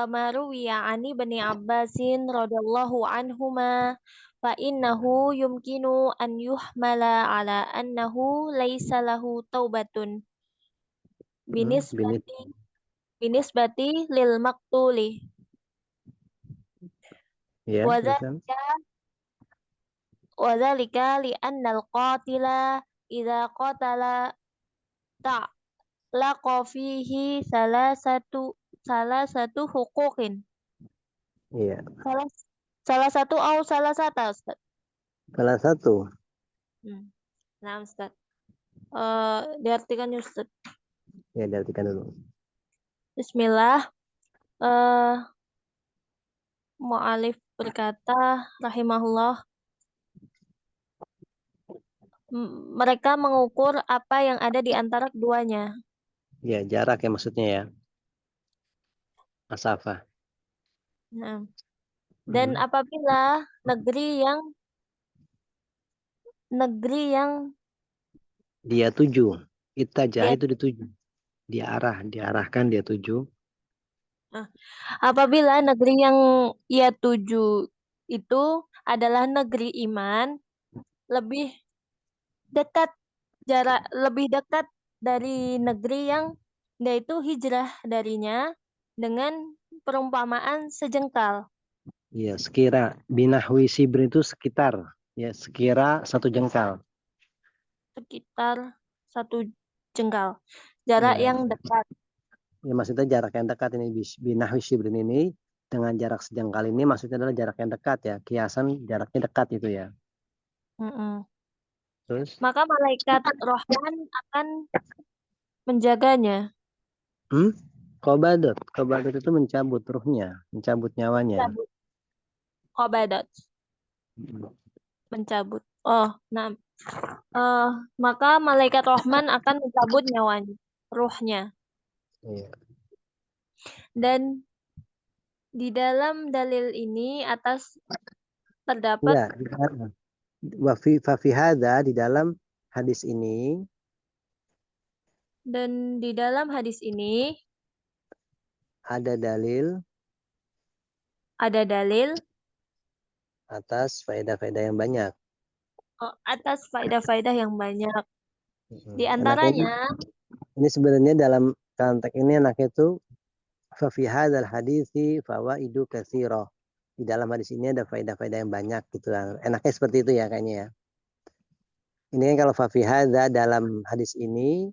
maruwiya ani Ibni Abbasin radhiyallahu anhuma fa innahu yumkinu an yuhmala ala annahu laisa lahu taubatun binisbati lil maqtuli. Ya, wa dzalika li annal qatila idza qatala ta'laqa fihi salasatu huquqin. Iya. Salah satu atau salah satu, Ustaz? Salah satu. Nah, Ustaz. Diartikan, Ustaz. Ya, diartikan dulu. Bismillah. Mu'alif berkata, rahimahullah, mereka mengukur apa yang ada di antara keduanya. Ya, jarak ya maksudnya ya. Masafah. Nah. Dan apabila negeri yang dia tuju Ittajaha Dia, itu dituju. Diarahkan, dia tuju. apabila negeri yang ia tuju itu adalah negeri iman, lebih dekat lebih dekat dari negeri yang dia itu hijrah darinya dengan perumpamaan sejengkal, Ya, sekira binahwi sibrin itu sekitar, ya, sekira 1 jengkal. sekitar 1 jengkal. Jarak Ya, yang dekat. ya maksudnya jarak yang dekat ini binahwi sibrin ini dengan jarak sejengkal ini maksudnya adalah jarak yang dekat ya. Kiasan jaraknya dekat itu ya. Mm-mm. Terus, Maka malaikat Rahman akan menjaganya. Qabadot itu mencabut ruhnya, mencabut nyawanya. Mencabut. Qabadat. Mencabut. Oh, nah. Maka malaikat Rahman akan mencabut nyawanya, ruhnya. Iya. Dan di dalam dalil ini terdapat Ya, Fafi hadza di dalam hadis ini dan di dalam hadis ini ada dalil ada dalil atas faedah-faedah yang banyak. atas faedah-faedah yang banyak. Di Anaknya antaranya ini sebenarnya dalam konteks ini anaknya itu fafi hadzal hadisi fawaidu katsira. Di dalam hadis ini ada faedah-faedah yang banyak gitu. Enaknya seperti itu ya kayaknya ya. Ini kan kalau fafi hadza dalam hadis ini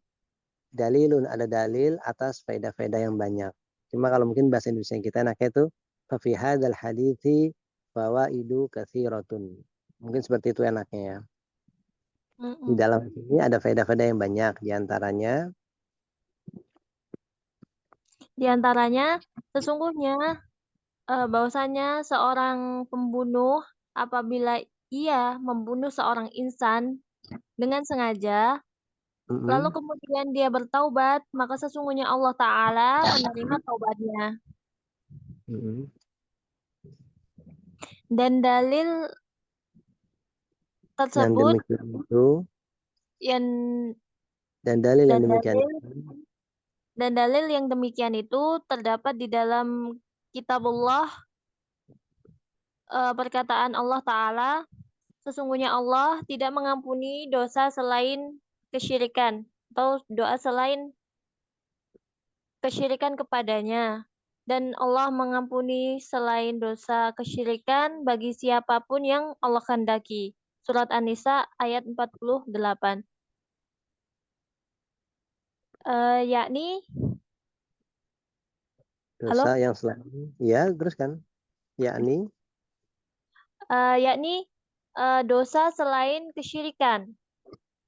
dalilun ada dalil atas faedah-faedah yang banyak. Cuma kalau mungkin bahasa Indonesia kita enaknya itu fafi hadzal hadisi fawaidu katsiratun. Mungkin seperti itu enaknya ya. Di dalam ini ada faedah-faedah yang banyak, di antaranya sesungguhnya bahwasanya seorang pembunuh apabila ia membunuh seorang insan dengan sengaja, lalu kemudian dia bertaubat, maka sesungguhnya Allah Ta'ala menerima taubatnya. Dan dalil tersebut dan dalil yang demikian itu terdapat di dalam kitabullah, perkataan Allah Ta'ala, sesungguhnya Allah tidak mengampuni dosa selain kesyirikan atau doa selain kesyirikan kepadanya. Dan Allah mengampuni selain dosa kesyirikan bagi siapapun yang Allah kehendaki. Surat An-Nisa ayat 48. Yakni dosa halo? yang selain ya teruskan yakni Dosa selain kesyirikan.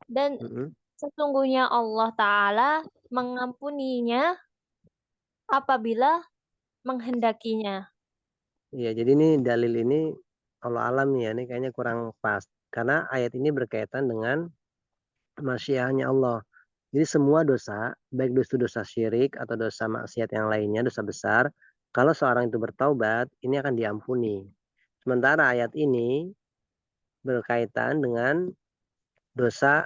Dan sesungguhnya Allah Ta'ala mengampuninya apabila menghendakinya. Iya, jadi ini dalil ini Allah alam ya, ini kayaknya kurang pas. Karena ayat ini berkaitan dengan masyiahnya Allah. Jadi semua dosa, baik dosa syirik atau dosa maksiat yang lainnya, dosa besar, kalau seorang itu bertaubat, ini akan diampuni. Sementara ayat ini berkaitan dengan dosa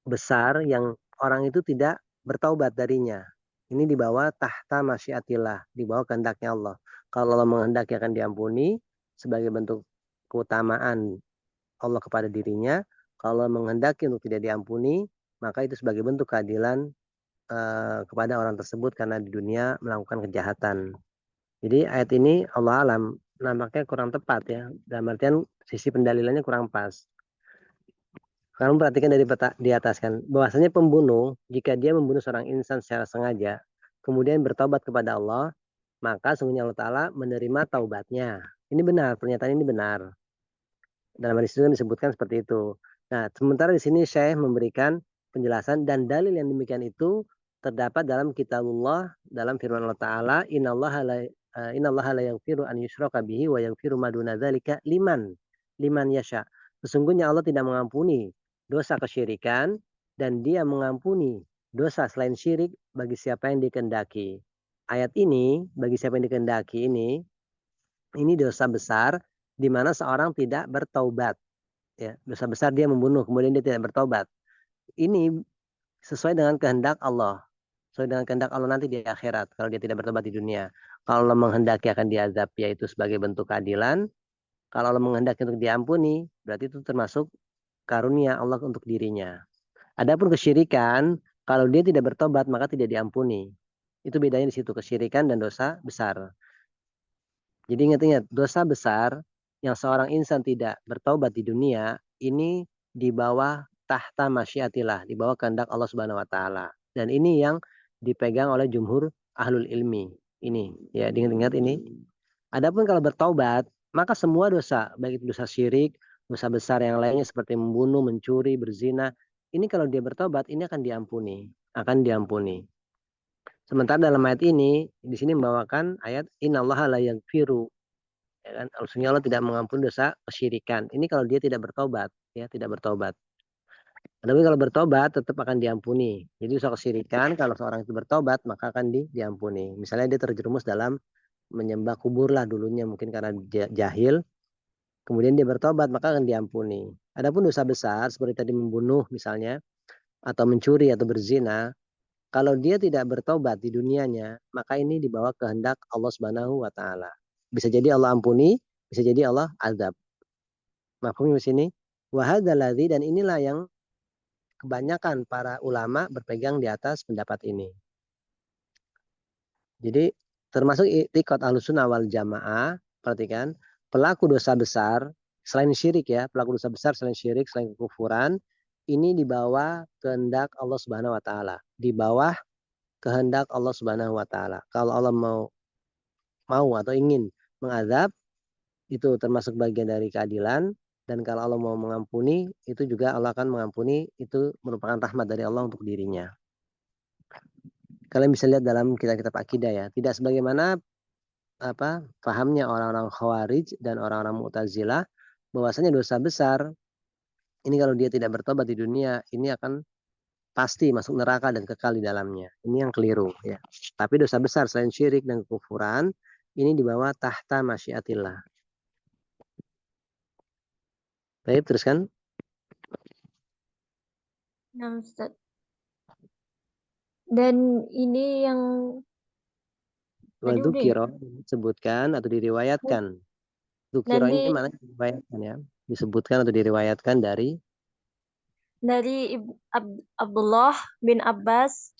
besar yang orang itu tidak bertaubat darinya. Ini di bawah tahta masyiatillah, di bawah kehendaknya Allah. Kalau Allah menghendaki akan diampuni sebagai bentuk keutamaan Allah kepada dirinya. Kalau Allah menghendaki untuk tidak diampuni, maka itu sebagai bentuk keadilan kepada orang tersebut karena di dunia melakukan kejahatan. Jadi ayat ini Allah alam nampaknya kurang tepat ya. Dalam artian sisi pendalilannya kurang pas. Kamu perhatikan di atas kan, bahwasanya pembunuh jika dia membunuh seorang insan secara sengaja, kemudian bertaubat kepada Allah, maka sungguhnya Allah Ta'ala menerima taubatnya. Ini benar, pernyataan ini benar. Dalam hadis itu disebutkan seperti itu. Nah, sementara di sini Syekh memberikan penjelasan dan dalil yang demikian itu terdapat dalam kitabullah, dalam firman Allah Ta'ala, innallaha la yaghfiru an yushraka bihi wa yaghfiru ma duna dzalika liman yasha. Sesungguhnya Allah tidak mengampuni dosa kesyirikan dan dia mengampuni dosa selain syirik bagi siapa yang dikehendaki. Ayat ini bagi siapa yang dikehendaki ini dosa besar di mana seorang tidak bertaubat. Ya, dosa besar dia membunuh kemudian dia tidak bertaubat. Ini sesuai dengan kehendak Allah. Sesuai dengan kehendak Allah nanti di akhirat kalau dia tidak bertobat di dunia. Kalau Allah menghendaki akan diazab, yaitu sebagai bentuk keadilan. Kalau Allah menghendaki untuk diampuni, berarti itu termasuk karunia Allah untuk dirinya. Adapun kesyirikan, kalau dia tidak bertobat maka tidak diampuni. Itu bedanya di situ, kesyirikan dan dosa besar. Jadi ingat-ingat, dosa besar yang seorang insan tidak bertobat di dunia, ini di bawah tahta masyiatillah, di bawah kehendak Allah Subhanahu wa taala. Dan ini yang dipegang oleh jumhur ahlul ilmi. Ini ya, diingat-ingat ini. Adapun kalau bertobat, maka semua dosa, baik itu dosa syirik, dosa besar yang lainnya seperti membunuh, mencuri, berzina, ini kalau dia bertobat, ini akan diampuni, akan diampuni. Sementara dalam ayat ini, di sini membawakan ayat innallaha la yaghfiru, ya kan? Maksudnya Allah tidak mengampuni dosa kesyirikan. Ini kalau dia tidak bertobat, ya, tidak bertobat. Tapi kalau bertobat tetap akan diampuni. Jadi dosa kesyirikan kalau seorang itu bertobat maka akan diampuni. Misalnya dia terjerumus dalam menyembah kubur lah dulunya mungkin karena jahil, kemudian dia bertobat maka akan diampuni. Adapun dosa besar seperti tadi membunuh misalnya atau mencuri atau berzina, kalau dia tidak bertobat di dunianya, maka ini di bawah kehendak Allah Subhanahu wa taala. Bisa jadi Allah ampuni, bisa jadi Allah azab. Mafhum di sini? Wa hadzal ladzi, dan inilah yang kebanyakan para ulama berpegang di atas pendapat ini. Jadi termasuk i'tiqad Ahlussunnah wal Jamaah, perhatikan, pelaku dosa besar selain syirik ya, pelaku dosa besar selain syirik, selain kekufuran, ini di bawah kehendak Allah Subhanahu wa taala, di bawah kehendak Allah Subhanahu wa taala. Kalau Allah mau atau ingin mengazab, itu termasuk bagian dari keadilan, dan kalau Allah mau mengampuni, itu juga Allah akan mengampuni, itu merupakan rahmat dari Allah untuk dirinya. Kalian bisa lihat dalam kitab-kitab akidah ya, tidak sebagaimana fahamnya orang-orang Khawarij dan orang-orang Mu'tazilah bahwasanya dosa besar ini kalau dia tidak bertobat di dunia ini akan pasti masuk neraka dan kekal di dalamnya. Ini yang keliru ya. Tapi dosa besar selain syirik dan kekufuran ini di bawah tahta masyiatillah. Baik, teruskan. Nah, Ustaz. Dan ini yang tadi udah ya? Dzukiro disebutkan atau diriwayatkan. Dzukiro Dan ini mana diriwayatkan ya. Disebutkan atau diriwayatkan dari Abdullah bin Abbas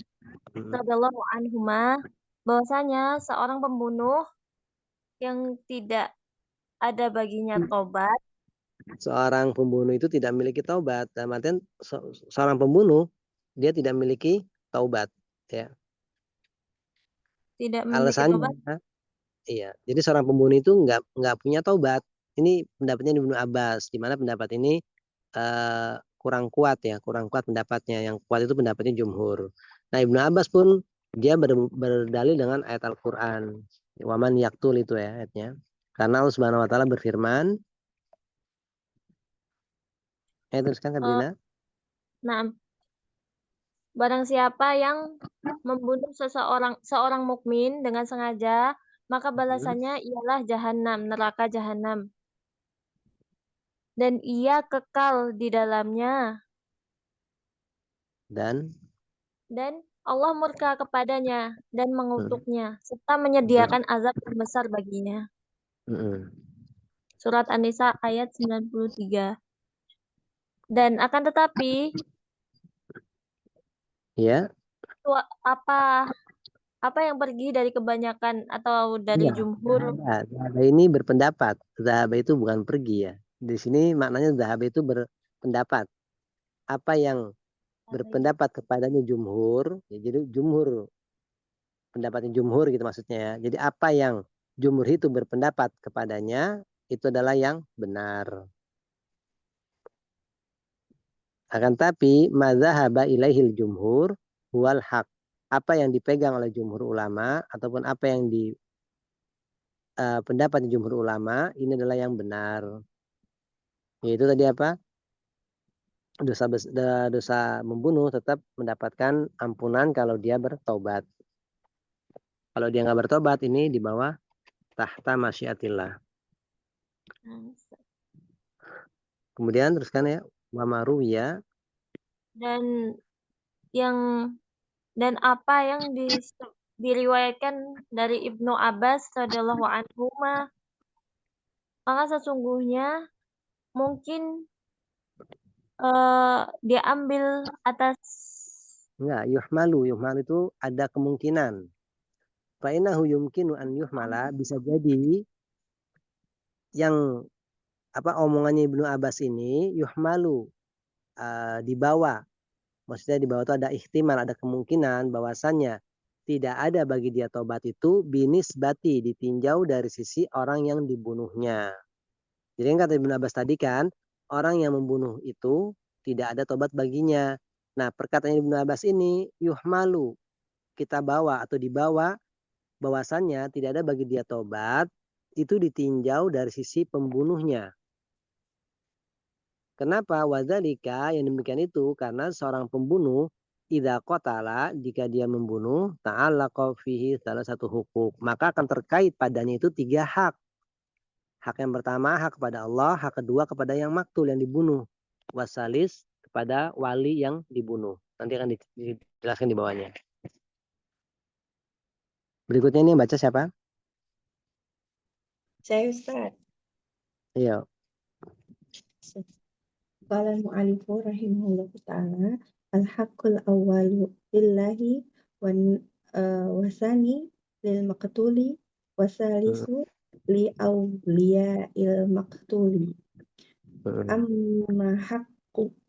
radhiyallahu anhuma bahwasanya seorang pembunuh yang tidak ada baginya tobat, seorang pembunuh itu tidak memiliki taubat. Dalam artian seorang pembunuh dia tidak memiliki taubat ya. tidak memiliki tobat. Alasannya iya. Jadi seorang pembunuh itu nggak punya taubat. Ini pendapatnya Ibnu Abbas, di mana pendapat ini kurang kuat ya, kurang kuat pendapatnya. Yang kuat itu pendapatnya jumhur. Nah, Ibnu Abbas pun dia berdalil dengan ayat Al-Qur'an. Waman yaktul itu ya ayatnya. Karena Allah Subhanahu wa taala berfirman, teruskan Sabrina. Nah, barang siapa yang membunuh seorang mukmin dengan sengaja, maka balasannya ialah jahanam, neraka jahanam. Dan ia kekal di dalamnya. Dan Allah murka kepadanya dan mengutuknya, serta menyediakan azab yang besar baginya. Surat An-Nisa ayat 93. Dan akan tetapi, ya, apa yang pergi dari kebanyakan atau dari ya, jumhur? Zahabah ini berpendapat. Zahabah itu bukan pergi ya. Di sini maknanya Zahabah itu berpendapat. Apa yang berpendapat kepadanya jumhur, ya, jadi jumhur pendapatnya jumhur gitu maksudnya ya. Jadi apa yang jumhur itu berpendapat kepadanya itu adalah yang benar. Akan tapi madzhaba ilaihil jumhur huwal haq. Apa yang dipegang oleh jumhur ulama ataupun apa yang di pendapat jumhur ulama ini adalah yang benar. Yaitu tadi apa? Dosa membunuh tetap mendapatkan ampunan kalau dia bertobat. Kalau dia nggak bertobat ini di bawah tahta masyiatillah. Kemudian teruskan ya, wa maruwiya. Dan yang dan apa yang diriwayatkan dari Ibnu Abbas radhiyallahu anhu, maka sesungguhnya mungkin diambil atas Enggak, yuhmalu itu ada kemungkinan. Fa innahu yumkinu an yuhmala, bisa jadi yang omongannya Ibnu Abbas ini yuhmalu, dibawa. Maksudnya di bawah itu ada ihtimal, ada kemungkinan bahwasannya tidak ada bagi dia tobat itu binisbati, ditinjau dari sisi orang yang dibunuhnya. Jadi yang kata Ibnu Abbas tadi kan, orang yang membunuh itu tidak ada tobat baginya. Nah, perkataan Ibnu Abbas ini yuhmalu, kita bawa atau dibawa bahwasannya tidak ada bagi dia tobat, itu ditinjau dari sisi pembunuhnya. Kenapa? Wadzalika, yang demikian itu karena seorang pembunuh idza qatala, jika dia membunuh, ta'allaqa fihi salah satu hukuk, maka akan terkait padanya itu 3 hak. Hak yang pertama hak kepada Allah, hak kedua kepada yang maktul, yang dibunuh, wasalis kepada wali yang dibunuh. Nanti akan dijelaskan di bawahnya. Berikutnya ini yang baca siapa? Saya Ustaz. Iya. Qala al-mu'allifu rahimahullahu ta'ala al-haqqul awwalu lillahi wasani lil maqtuli wasalisu li awliya'il maqtuli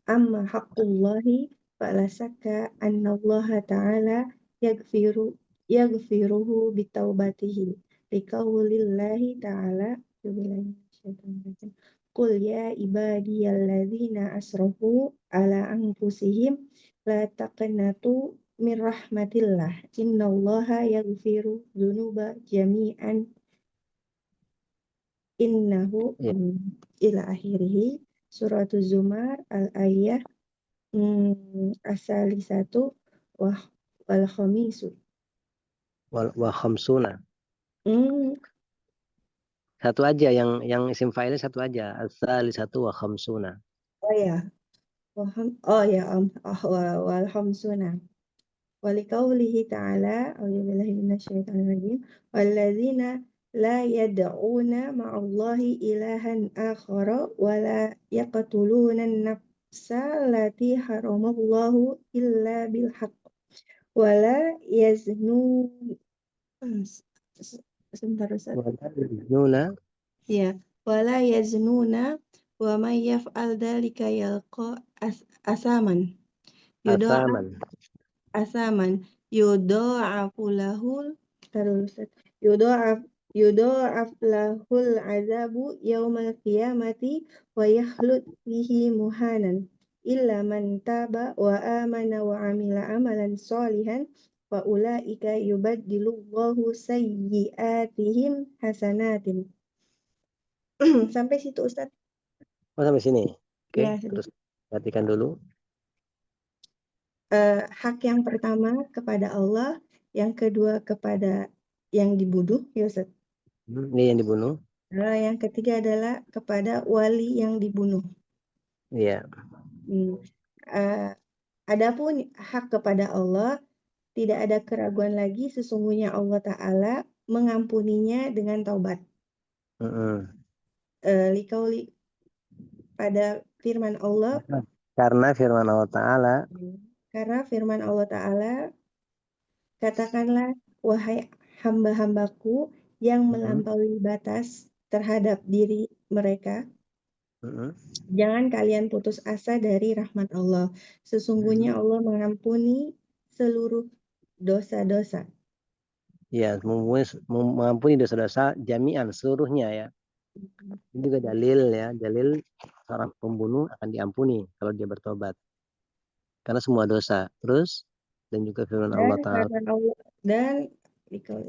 amma haqqullahi fala syakka anna Allah ta'ala yaghfiruhu bitaubatihi liqaulillahi ta'ala Qul ya ibadiyalladzina asrafu ala anfusihim la taqnatu min rahmatillah innallaha yaghfiru dzunuba jami'an innahu ila akhirih suratul Zumar al-ayah asalisatu wal khamisu wa khamsuna. Satu aja yang isim fa'ilnya satu aja. As-salisatu wa khamsuna. Oh ya. Wal khamsuna. Walikaulihi ta'ala, a'udzubillahi minasyaitonir rajim, walladzina la yad'una ma'allahi ilahan akhara wa la yaqtuluna an-nafsa allati haramallahu illa bil haqq wa la yaznun. Sebentar Ustaz. Ya, wala yaznuna wa may yaf'al dzalika yalqa asaman. Asaman yudha'afu lahul yudha'af lahul azabu yaumal qiyamati wa yakhlud fihi muhanan illa man taba wa amana wa amila amalan sholihan wa ulaika yubaddilullahu sayyi'atihim hasanatin. Sampai situ Ustaz. Oh, sampai sini. Oke, Ya, terus perhatikan dulu. Hak yang pertama kepada Allah, yang kedua kepada yang dibunuh, ya Ustaz. Ini yang dibunuh. Yang ketiga adalah kepada wali yang dibunuh. Iya. Adapun hak kepada Allah, tidak ada keraguan lagi, sesungguhnya Allah Ta'ala mengampuninya dengan taubat. Likauli pada firman Allah. Karena firman Allah Ta'ala. Karena firman Allah Ta'ala, katakanlah, wahai hamba-hambaku yang melampaui batas terhadap diri mereka, jangan kalian putus asa dari rahmat Allah. Sesungguhnya Allah mengampuni seluruh dosa-dosa. Ya, mengampuni dosa-dosa jami'an, seluruhnya ya. Ini juga dalil ya, dalil seorang pembunuh akan diampuni kalau dia bertobat. Karena semua dosa. Terus dan juga firman Allah Ta'ala.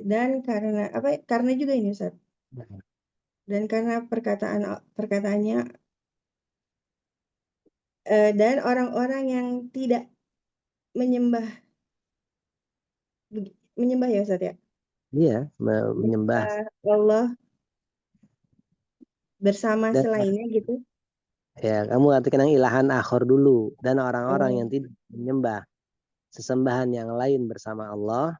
Dan karena apa? Karena juga ini Ustaz. Dan karena perkataannya dan orang-orang yang tidak menyembah ya Ustaz ya? Iya, menyembah Allah bersama selainnya gitu. Ya, kamu artikan yang ilahan akhor dulu dan orang-orang yang tidak menyembah sesembahan yang lain bersama Allah,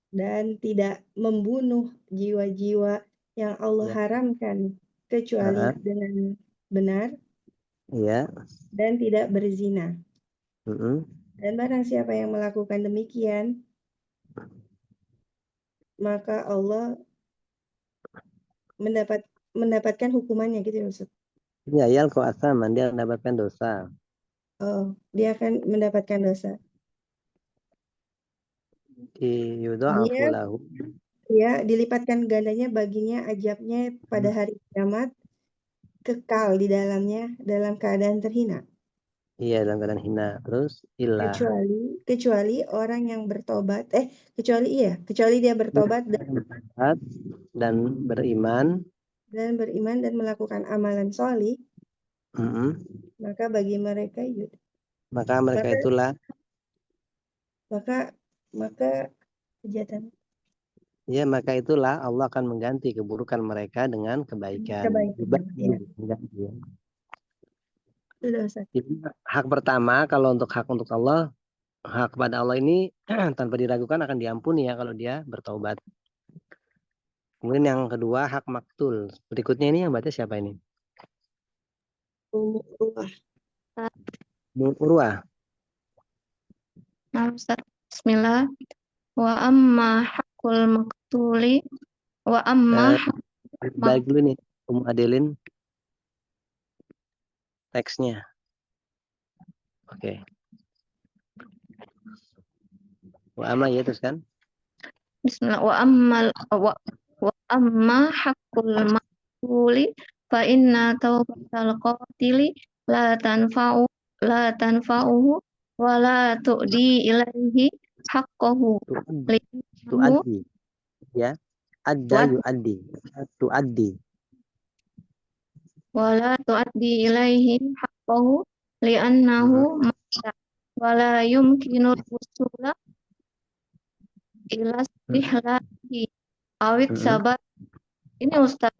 dan tidak membunuh jiwa-jiwa yang Allah ya, haramkan kecuali dengan benar, iya, dan tidak berzina. mm-mm. Dan barang siapa yang melakukan demikian, maka Allah mendapatkan hukumannya gitu ya Ustaz. Ya, yalqa athaman, dia mendapatkan dosa. Oh, dia akan mendapatkan dosa. Yudha'afu lahu. Dia dilipatkan gandanya baginya ajabnya pada hari kiamat, kekal di dalamnya dalam keadaan terhina. Iya, dalam keadaan hina. Terus ilah Kecuali orang yang bertobat, kecuali dia bertobat dan beriman, dan melakukan amalan solih, mm-mm. maka bagi mereka maka mereka maka itulah, maka kejahatan ya maka itulah Allah akan mengganti keburukan mereka dengan kebaikan. ya. Ya. Sudah Ustaz. Jadi, hak pertama kalau untuk hak untuk Allah, hak kepada Allah ini tanpa diragukan akan diampuni ya kalau dia bertaubat. Kemudian yang kedua hak maktul. Berikutnya ini yang baca siapa ini? Urwah. Nah, Ustaz, Bismillah. Wa amma hakul maktuli wa amma Baik dulu nih, Adelin teksnya. Oke. Wa amma ya terus kan? Bismillah wa amma hakul maktuli fa inna taubatal qatili la tanfa'uhu wa la tu'di ilaihi haqqahu Tu'addi. Ya. Adda yu'addi. Tu'addi. wa la tu'addi ilaihi haqqahu li'annahu mata wa la yumkinu usula ila istihlahi awit sabat. Ini Ustaz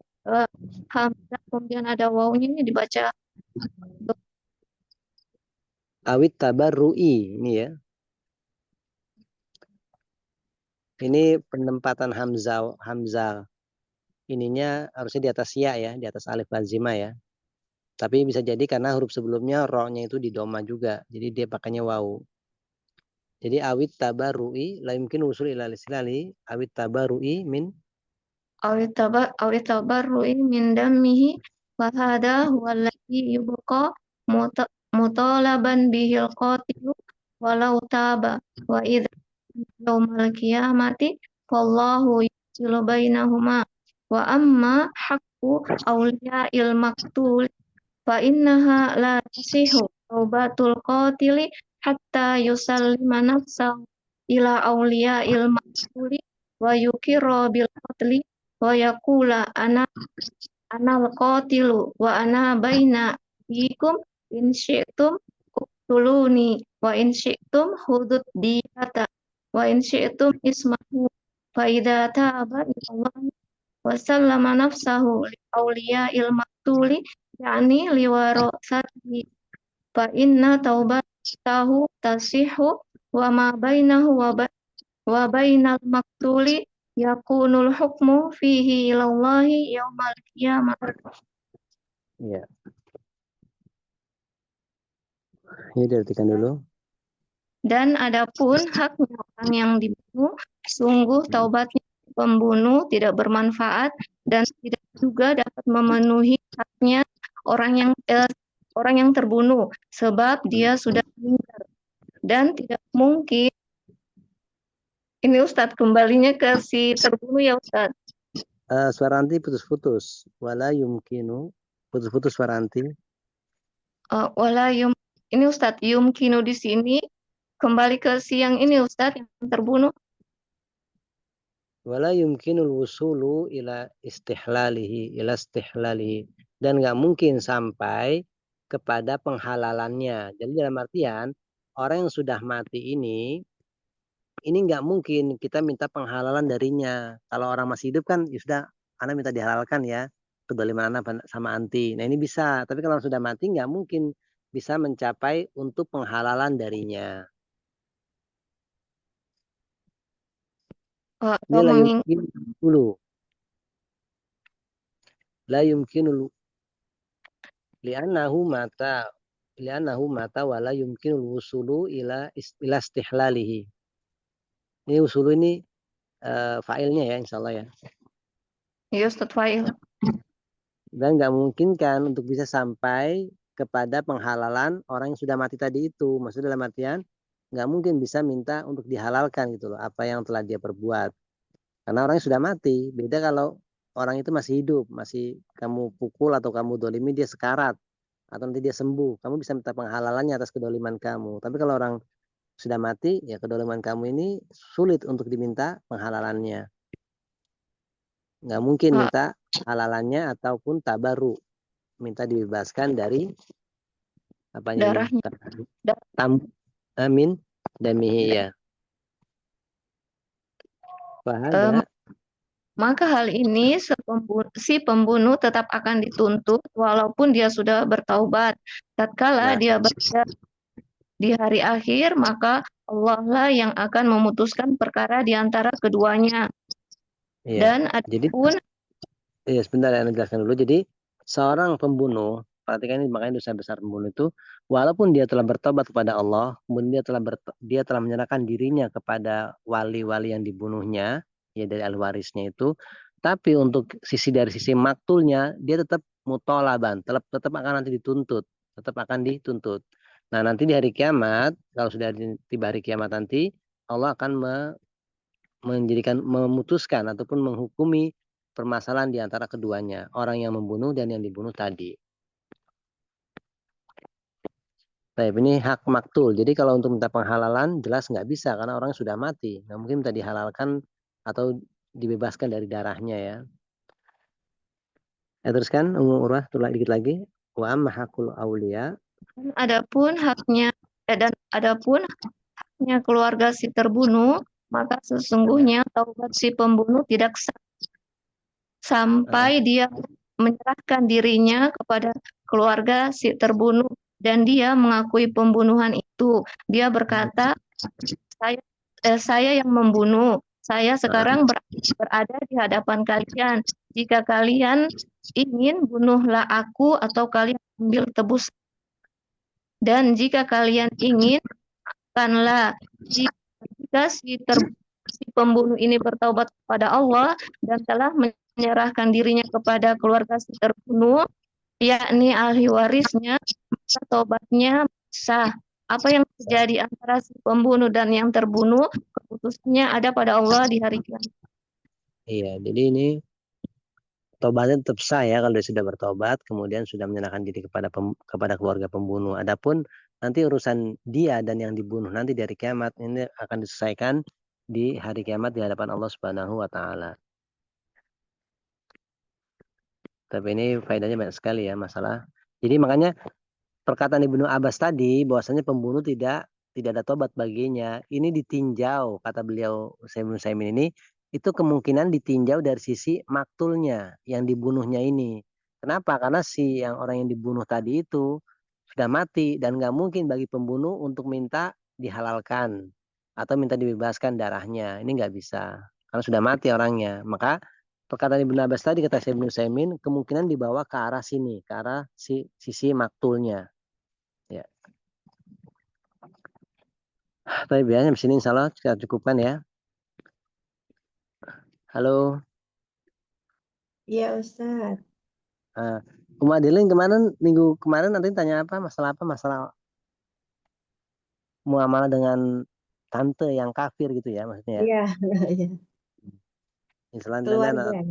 Hamzah kemudian ada wawunya ini dibaca Awit tabarru'i ini ya. Ini penempatan Hamzah ininya harusnya di atas ya, di atas alif lazimah ya. Tapi bisa jadi karena huruf sebelumnya ro-nya itu di doma juga. Jadi dia pakainya wawu. Jadi awit tabarru'i la yumkin usul ila lislali awit tabarru'i min awit tabarru'i min dammihi wa hadha huwa alladhi yubqa mutalaban bihil qatilu walau taba wa idza yaumal qiyamati wallahu yafsilu bainahuma wa amma haqqu awliya'il maqtul fa innaha la tasihu taubatul qatili hatta yusallima nafsahu ila awliya'il maqtuli wa yukirra bil qatli wa yaqula ana al-qatilu wa ana baina bikum in syi'tum uqtuluni wa in syi'tum hudud diyata wa in syi'tum ismahu fa idza taba ilallahi wa sallama nafsahu li awliya'il maqtuli yakni liwarasatihi fa inna taubatahu tasihu wa ma bainahu wa bainal maqtuli yakunul hukmu fihi ilallahi yaumal qiyamah. ya. Ini diartikan dulu. Dan adapun haknya orang yang dibunuh, sungguh taubatnya pembunuh tidak bermanfaat dan tidak juga dapat memenuhi haknya orang yang terbunuh sebab dia sudah meninggal dan tidak mungkin. Ini Ustadz kembalinya ke si terbunuh ya Ustadz. Suara anti putus-putus. Wala yumkinu putus-putus suara anti. Ini Ustadz yumkinu di sini kembali ke si yang ini Ustadz yang terbunuh. Wala yumkinul wusulu ila istihlalihi dan nggak mungkin sampai kepada penghalalannya. Jadi dalam artian orang yang sudah mati ini nggak mungkin kita minta penghalalan darinya. Kalau orang masih hidup kan ya sudah, anak minta dihalalkan ya kedoliman anak sama anti. Nah ini bisa, tapi kalau sudah mati nggak mungkin bisa mencapai untuk penghalalan darinya. atau Ini la yumkin dulu. La yumkinul li'annahu mata wa la yumkinul wusulu ila istihlalihi. Ini usulu ini fa'ilnya ya insyaallah ya. Ya Ustaz Fail. Dan nggak mungkin kan untuk bisa sampai kepada penghalalan orang yang sudah mati tadi itu. Maksudnya dalam artian nggak mungkin bisa minta untuk dihalalkan gitu loh apa yang telah dia perbuat. Karena orangnya sudah mati. Beda kalau orang itu masih hidup, masih kamu pukul atau kamu dolimi dia sekarat atau nanti dia sembuh. Kamu bisa minta penghalalannya atas kedoliman kamu. Tapi kalau orang sudah mati, ya kedoliman kamu ini sulit untuk diminta penghalalannya. Nggak mungkin minta halalannya ataupun tabaru, minta dibebaskan dari apanya Darahnya. amin damihi ya. Fahada Maka hal ini si pembunuh tetap akan dituntut walaupun dia sudah bertaubat. Tatkala Nah. dia berada di hari akhir, maka Allah lah yang akan memutuskan perkara di antara keduanya. Iya. Dan Jadi adapun sebentar ya, jelaskan dulu. Jadi seorang pembunuh, perhatikan ini makanya dosa besar pembunuh itu, walaupun dia telah bertobat kepada Allah, kemudian dia telah menyerahkan dirinya kepada wali-wali yang dibunuhnya, ya dari ahli warisnya itu, tapi untuk dari sisi maktulnya dia tetap mutolaban, tetap akan nanti dituntut, tetap akan dituntut. Nah nanti di hari kiamat, kalau sudah tiba hari kiamat nanti, Allah akan memutuskan ataupun menghukumi permasalahan di antara keduanya, orang yang membunuh dan yang dibunuh tadi. Baik, ini hak maktul. Jadi kalau untuk minta penghalalan jelas nggak bisa karena orang sudah mati. Nggak mungkin minta dihalalkan atau dibebaskan dari darahnya ya. Ya teruskan Urwah dikit lagi. Wa amma hakul aulia. adapun haknya keluarga si terbunuh, maka sesungguhnya taubat si pembunuh tidak sah sampai dia menyerahkan dirinya kepada keluarga si terbunuh dan dia mengakui pembunuhan itu. Dia berkata, saya yang membunuh. Saya sekarang berada di hadapan kalian. Jika kalian ingin, bunuhlah aku atau kalian ambil tebus. Dan jika kalian ingin, makanlah. Jika si pembunuh ini bertaubat kepada Allah dan telah menyerahkan dirinya kepada keluarga si terbunuh, yakni ahli warisnya, maka taubatnya sah. Apa yang terjadi antara si pembunuh dan yang terbunuh, keputusannya ada pada Allah di hari kiamat. Iya, jadi ini tobatnya tetap sah ya kalau dia sudah bertobat, kemudian sudah menyerahkan diri kepada keluarga pembunuh. Adapun nanti urusan dia dan yang dibunuh nanti dari kiamat ini akan diselesaikan di hari kiamat di hadapan Allah Subhanahu wa taala. Tapi ini faedahnya banyak sekali ya masalah. Jadi makanya perkataan Ibnu Abbas tadi bahwasanya pembunuh tidak ada tobat baginya. Ini ditinjau kata beliau Ibnu Utsaimin ini itu kemungkinan ditinjau dari sisi maktulnya yang dibunuhnya ini. Kenapa? Karena orang yang dibunuh tadi itu sudah mati dan nggak mungkin bagi pembunuh untuk minta dihalalkan atau minta dibebaskan darahnya. Ini nggak bisa karena sudah mati orangnya. Maka perkataan Ibnu Abbas tadi kata Ibnu Utsaimin kemungkinan dibawa ke arah sini, ke arah sisi maktulnya. Ya. Tapi biasanya di sini insya Allah kita cukupkan ya. Halo. Iya Ustaz. Umadelin minggu kemarin nanti tanya apa? Masalah apa? Masalah muamalah dengan tante yang kafir gitu ya maksudnya ya. Iya, iya. Keluarga.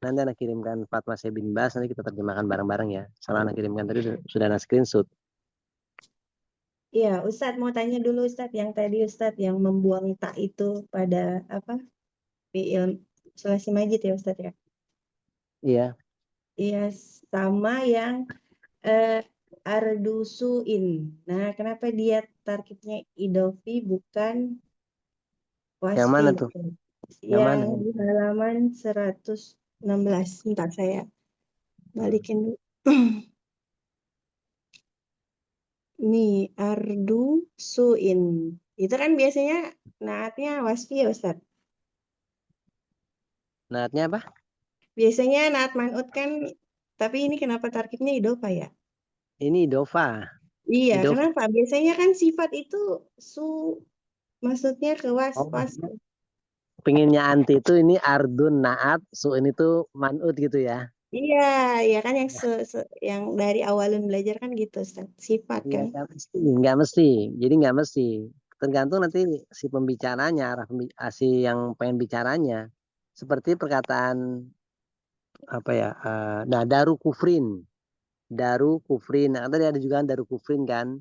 Nanti anak kirimkan Fatwa Syekh bin Bas, nanti kita terjemahkan bareng-bareng ya. Salah anak kirimkan tadi sudah anak screenshot. Iya, Ustadz mau tanya dulu Ustadz yang tadi Ustadz yang membuang tak itu pada apa? Fi'il Sulasi Majid ya Ustadz ya? Iya. Iya, sama yang ardusuin. Nah, kenapa dia targetnya idofi bukan wasfi? Yang mana tuh? Yang di halaman 116. Bentar saya balikin dulu. Nih, ardu suin. Itu kan biasanya naatnya wasfi ya Ustaz? Naatnya apa? Biasanya naat man'ut kan, tapi ini kenapa tarkibnya idofa ya? Ini idofa. Iya, Idofa. kenapa? Biasanya kan sifat itu su, maksudnya ke was. Oh, pengennya anti itu ini ardun naat, su ini tuh man'ut gitu ya. Iya, ya kan yang yang dari awalun belajar kan gitu, Ustaz. Sifat Iya, kan. nggak mesti. Jadi nggak mesti. Tergantung nanti si pembicaranya, si yang pengen bicaranya. Seperti perkataan apa ya? Nah, daru kufrin. Nah, tadi ada juga daru kufrin kan,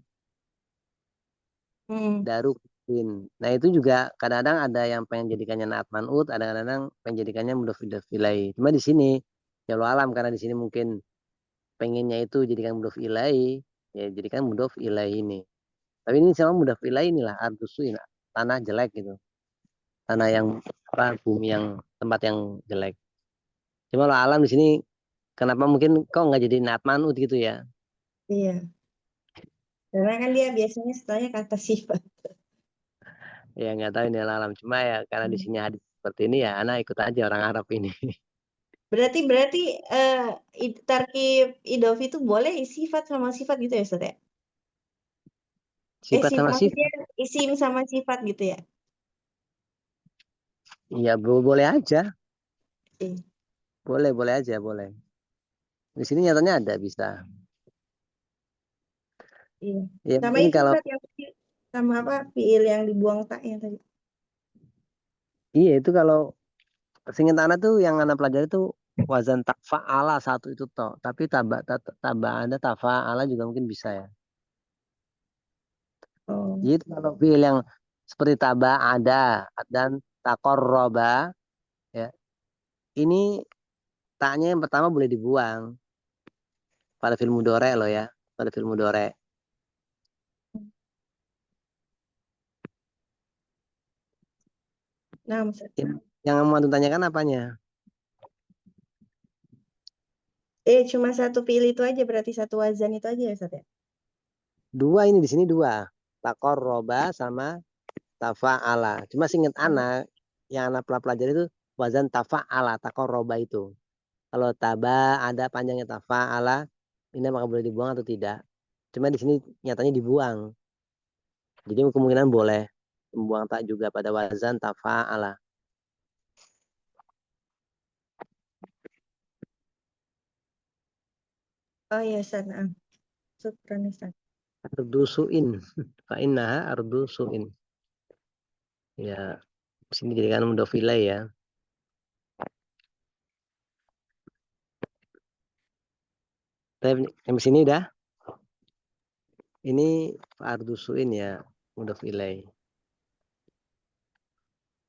daru kufrin. Nah, itu juga kadang-kadang ada yang pengen jadikannya naat man'ut, ada kadang-kadang pengen jadikannya mudhof ilaihi. Cuma di sini ya Allah alam karena di sini mungkin pengennya itu jadikan mudhof ilaihi, ya jadikan mudhof ilaihi ini. Tapi ini sama mudhof ilaihi inilah ardusuin, tanah jelek gitu. Tanah yang apa, bumi yang tempat yang jelek. Cuma Allah alam di sini kenapa mungkin kok nggak jadi naat man'ut gitu ya? Iya, karena kan dia biasanya setelahnya kata sifat. Ya nggak tahu ini Allah alam. Cuma ya karena di sini hadis seperti ini ya, anak ikut aja orang Arab ini. Berarti tarkib idof itu boleh sifat sama sifat gitu ya, Ustaz ya? Sifat sama Maksudnya sifat. isim sama sifat gitu ya? Iya boleh aja. Iya. Boleh aja, boleh. Di sini nyatanya ada bisa. Iya. Ya Sama mungkin itu kalau Ustaz yang sama apa? Fiil yang dibuang taknya tadi. iya itu kalau seingat anak tuh yang anak pelajari tuh wazan tafa'ala satu itu toh. Tapi taba ada tafa'ala juga mungkin bisa ya. Oh. Jadi kalau fiil yang seperti taba ada dan takorroba ya ini taknya yang pertama boleh dibuang pada fiil mudore loh ya, pada fiil mudore. Nah, Ustaz. Yang mau tanyakan apanya? Cuma satu fiil itu aja, berarti satu wazan itu aja ya, Ustaz ya? Dua ini di sini dua, takorroba sama tafa'ala. Cuma seingat anak yang anak pelajari itu wazan tafa'ala, takorroba itu. Kalau taba ada panjangnya tafa'ala, ini apakah boleh dibuang atau tidak? Cuma di sini nyatanya dibuang. Jadi kemungkinan boleh membuang tak juga pada wazan tafa'ala. Oh iya, Ustaz. Syukran, Ustaz. Ardusuin. Fa'innaha ardusuin. Ya, sini jadikan mudofilai ya. Tapi yang sini udah. Ini ardusuin ya, mudofilai.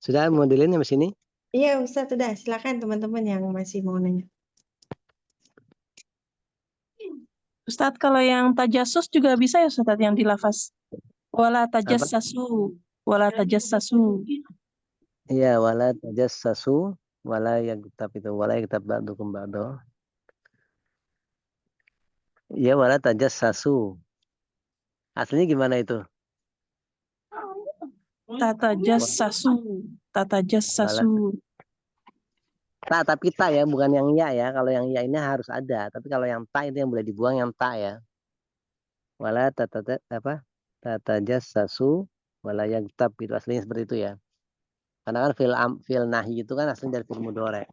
Sudah modelin yang sini? Iya, Ustaz, sudah. Silakan teman-teman yang masih mau nanya. Ustadz, kalau yang tajasus juga bisa ya Ustadz yang dilafaz. Wala tajassasu, wala tajassasu. Iya, wala tajassasu, wala yaghtab itu, wala yaghtab ba'dukum ba'do. Iya, wala tajassasu. Aslinya gimana itu? Tatajassasu, tatajassasu. Ta, tapi ta ya, bukan yang ya ya. Kalau yang ya ini harus ada. Tapi kalau yang ta itu yang boleh dibuang yang ta ya. Wala apa? Tatajassasu, wala yaghtab itu aslinya seperti itu ya. Karena kan fil nahi itu kan aslinya dari fil mudhari.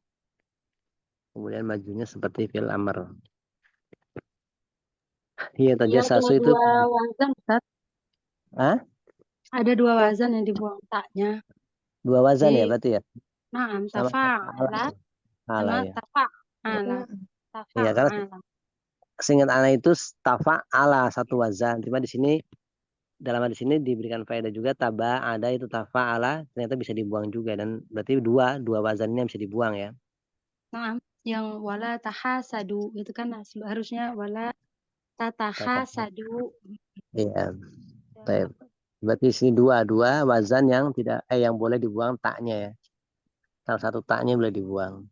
Kemudian majunya seperti fil amr. Iya, tajassasu itu. Dua wazan, Ustaz. Hah? Ada dua wazan yang dibuang taknya. Dua wazan ya Di berarti ya? Naam, Sama tafa'ala sama ya. tafa'ala. Iya, karena Tafa'ala. seingat anak itu tafa'ala satu wazan. Cuma di sini dalam hadis ini diberikan faedah juga taba ada itu tafa'ala ternyata bisa dibuang juga dan berarti dua wazan ini yang bisa dibuang ya. Naam, yang wala tahasadu itu kan harusnya wala tatahasadu. Iya. Baik. Berarti sini dua wazan yang tidak yang boleh dibuang taknya ya. Salah satu taknya boleh dibuang.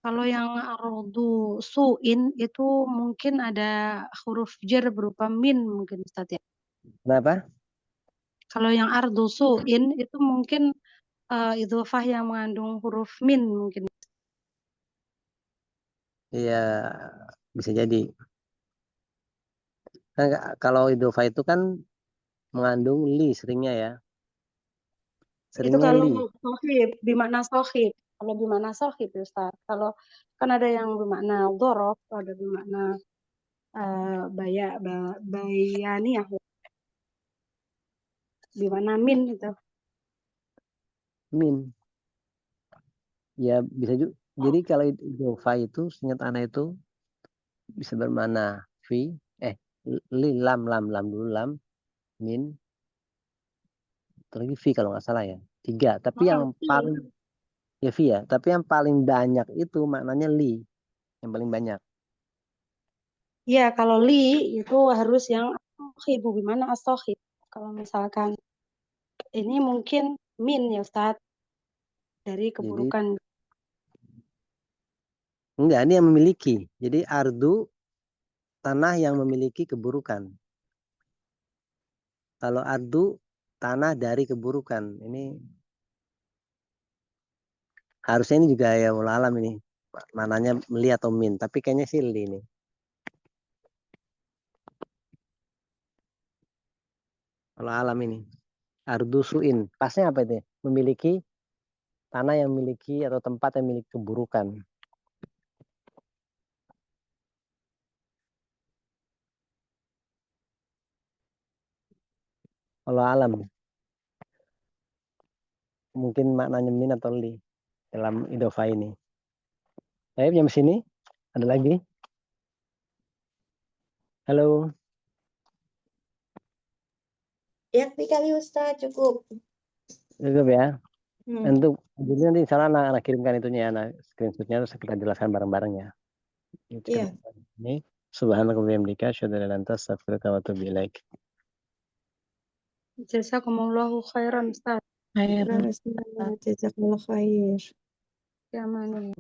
Kalau yang ardu su'in itu mungkin ada huruf jar berupa min mungkin Ustaz ya. Kenapa? Kalau yang ardu su'in itu mungkin idhofah yang mengandung huruf min mungkin. Iya, bisa jadi. Kan kalau idhofah itu kan mengandung li seringnya ya. Itu Seringnya kalau li. sohib, bimakna sohib. Kalau bimakna sohib ya Ustaz. Kalau kan ada yang bimakna dhorob, ada bimakna bayaniyah, bimakna min itu. Min. Ya bisa juga. Jadi kalau idhofah itu seingat ana itu bisa bermakna fi, li, lam dulu, lam, min, lagi fi kalau nggak salah ya. 3. Tapi yang paling ya fi ya. Tapi yang paling banyak itu maknanya li, yang paling banyak. Ya, kalau li itu harus yang sohib, gimana as-sohib. Kalau misalkan ini mungkin min ya Ustaz, dari Jadi keburukan. enggak, ini yang memiliki. Jadi ardu tanah yang memiliki keburukan. Kalau ardu tanah dari keburukan. Ini harusnya ini juga ya alam ini. Mananya meli atau min, tapi kayaknya sih li ini. Kalau alam ini. Ardu suin. Pasnya apa itu? Memiliki tanah yang memiliki atau tempat yang memiliki keburukan. Kalau alam mungkin maknanya min atau li dalam idhofah ini. Baik, jam sini ada lagi. Halo. Ya, kali Ustaz, cukup. Cukup ya. Hmm. Untuk jadi nanti salah anak kirimkan itunya ya, screenshotnya terus kita jelaskan bareng-bareng ya. Iya. Ini subhanaka wa bihamdika asyhadu an la ilaha illa anta astaghfiruka wa atubu ilaik. Jazakumullahu khairan Ustaz. Khair. Jazakallah khair. Ya, amin.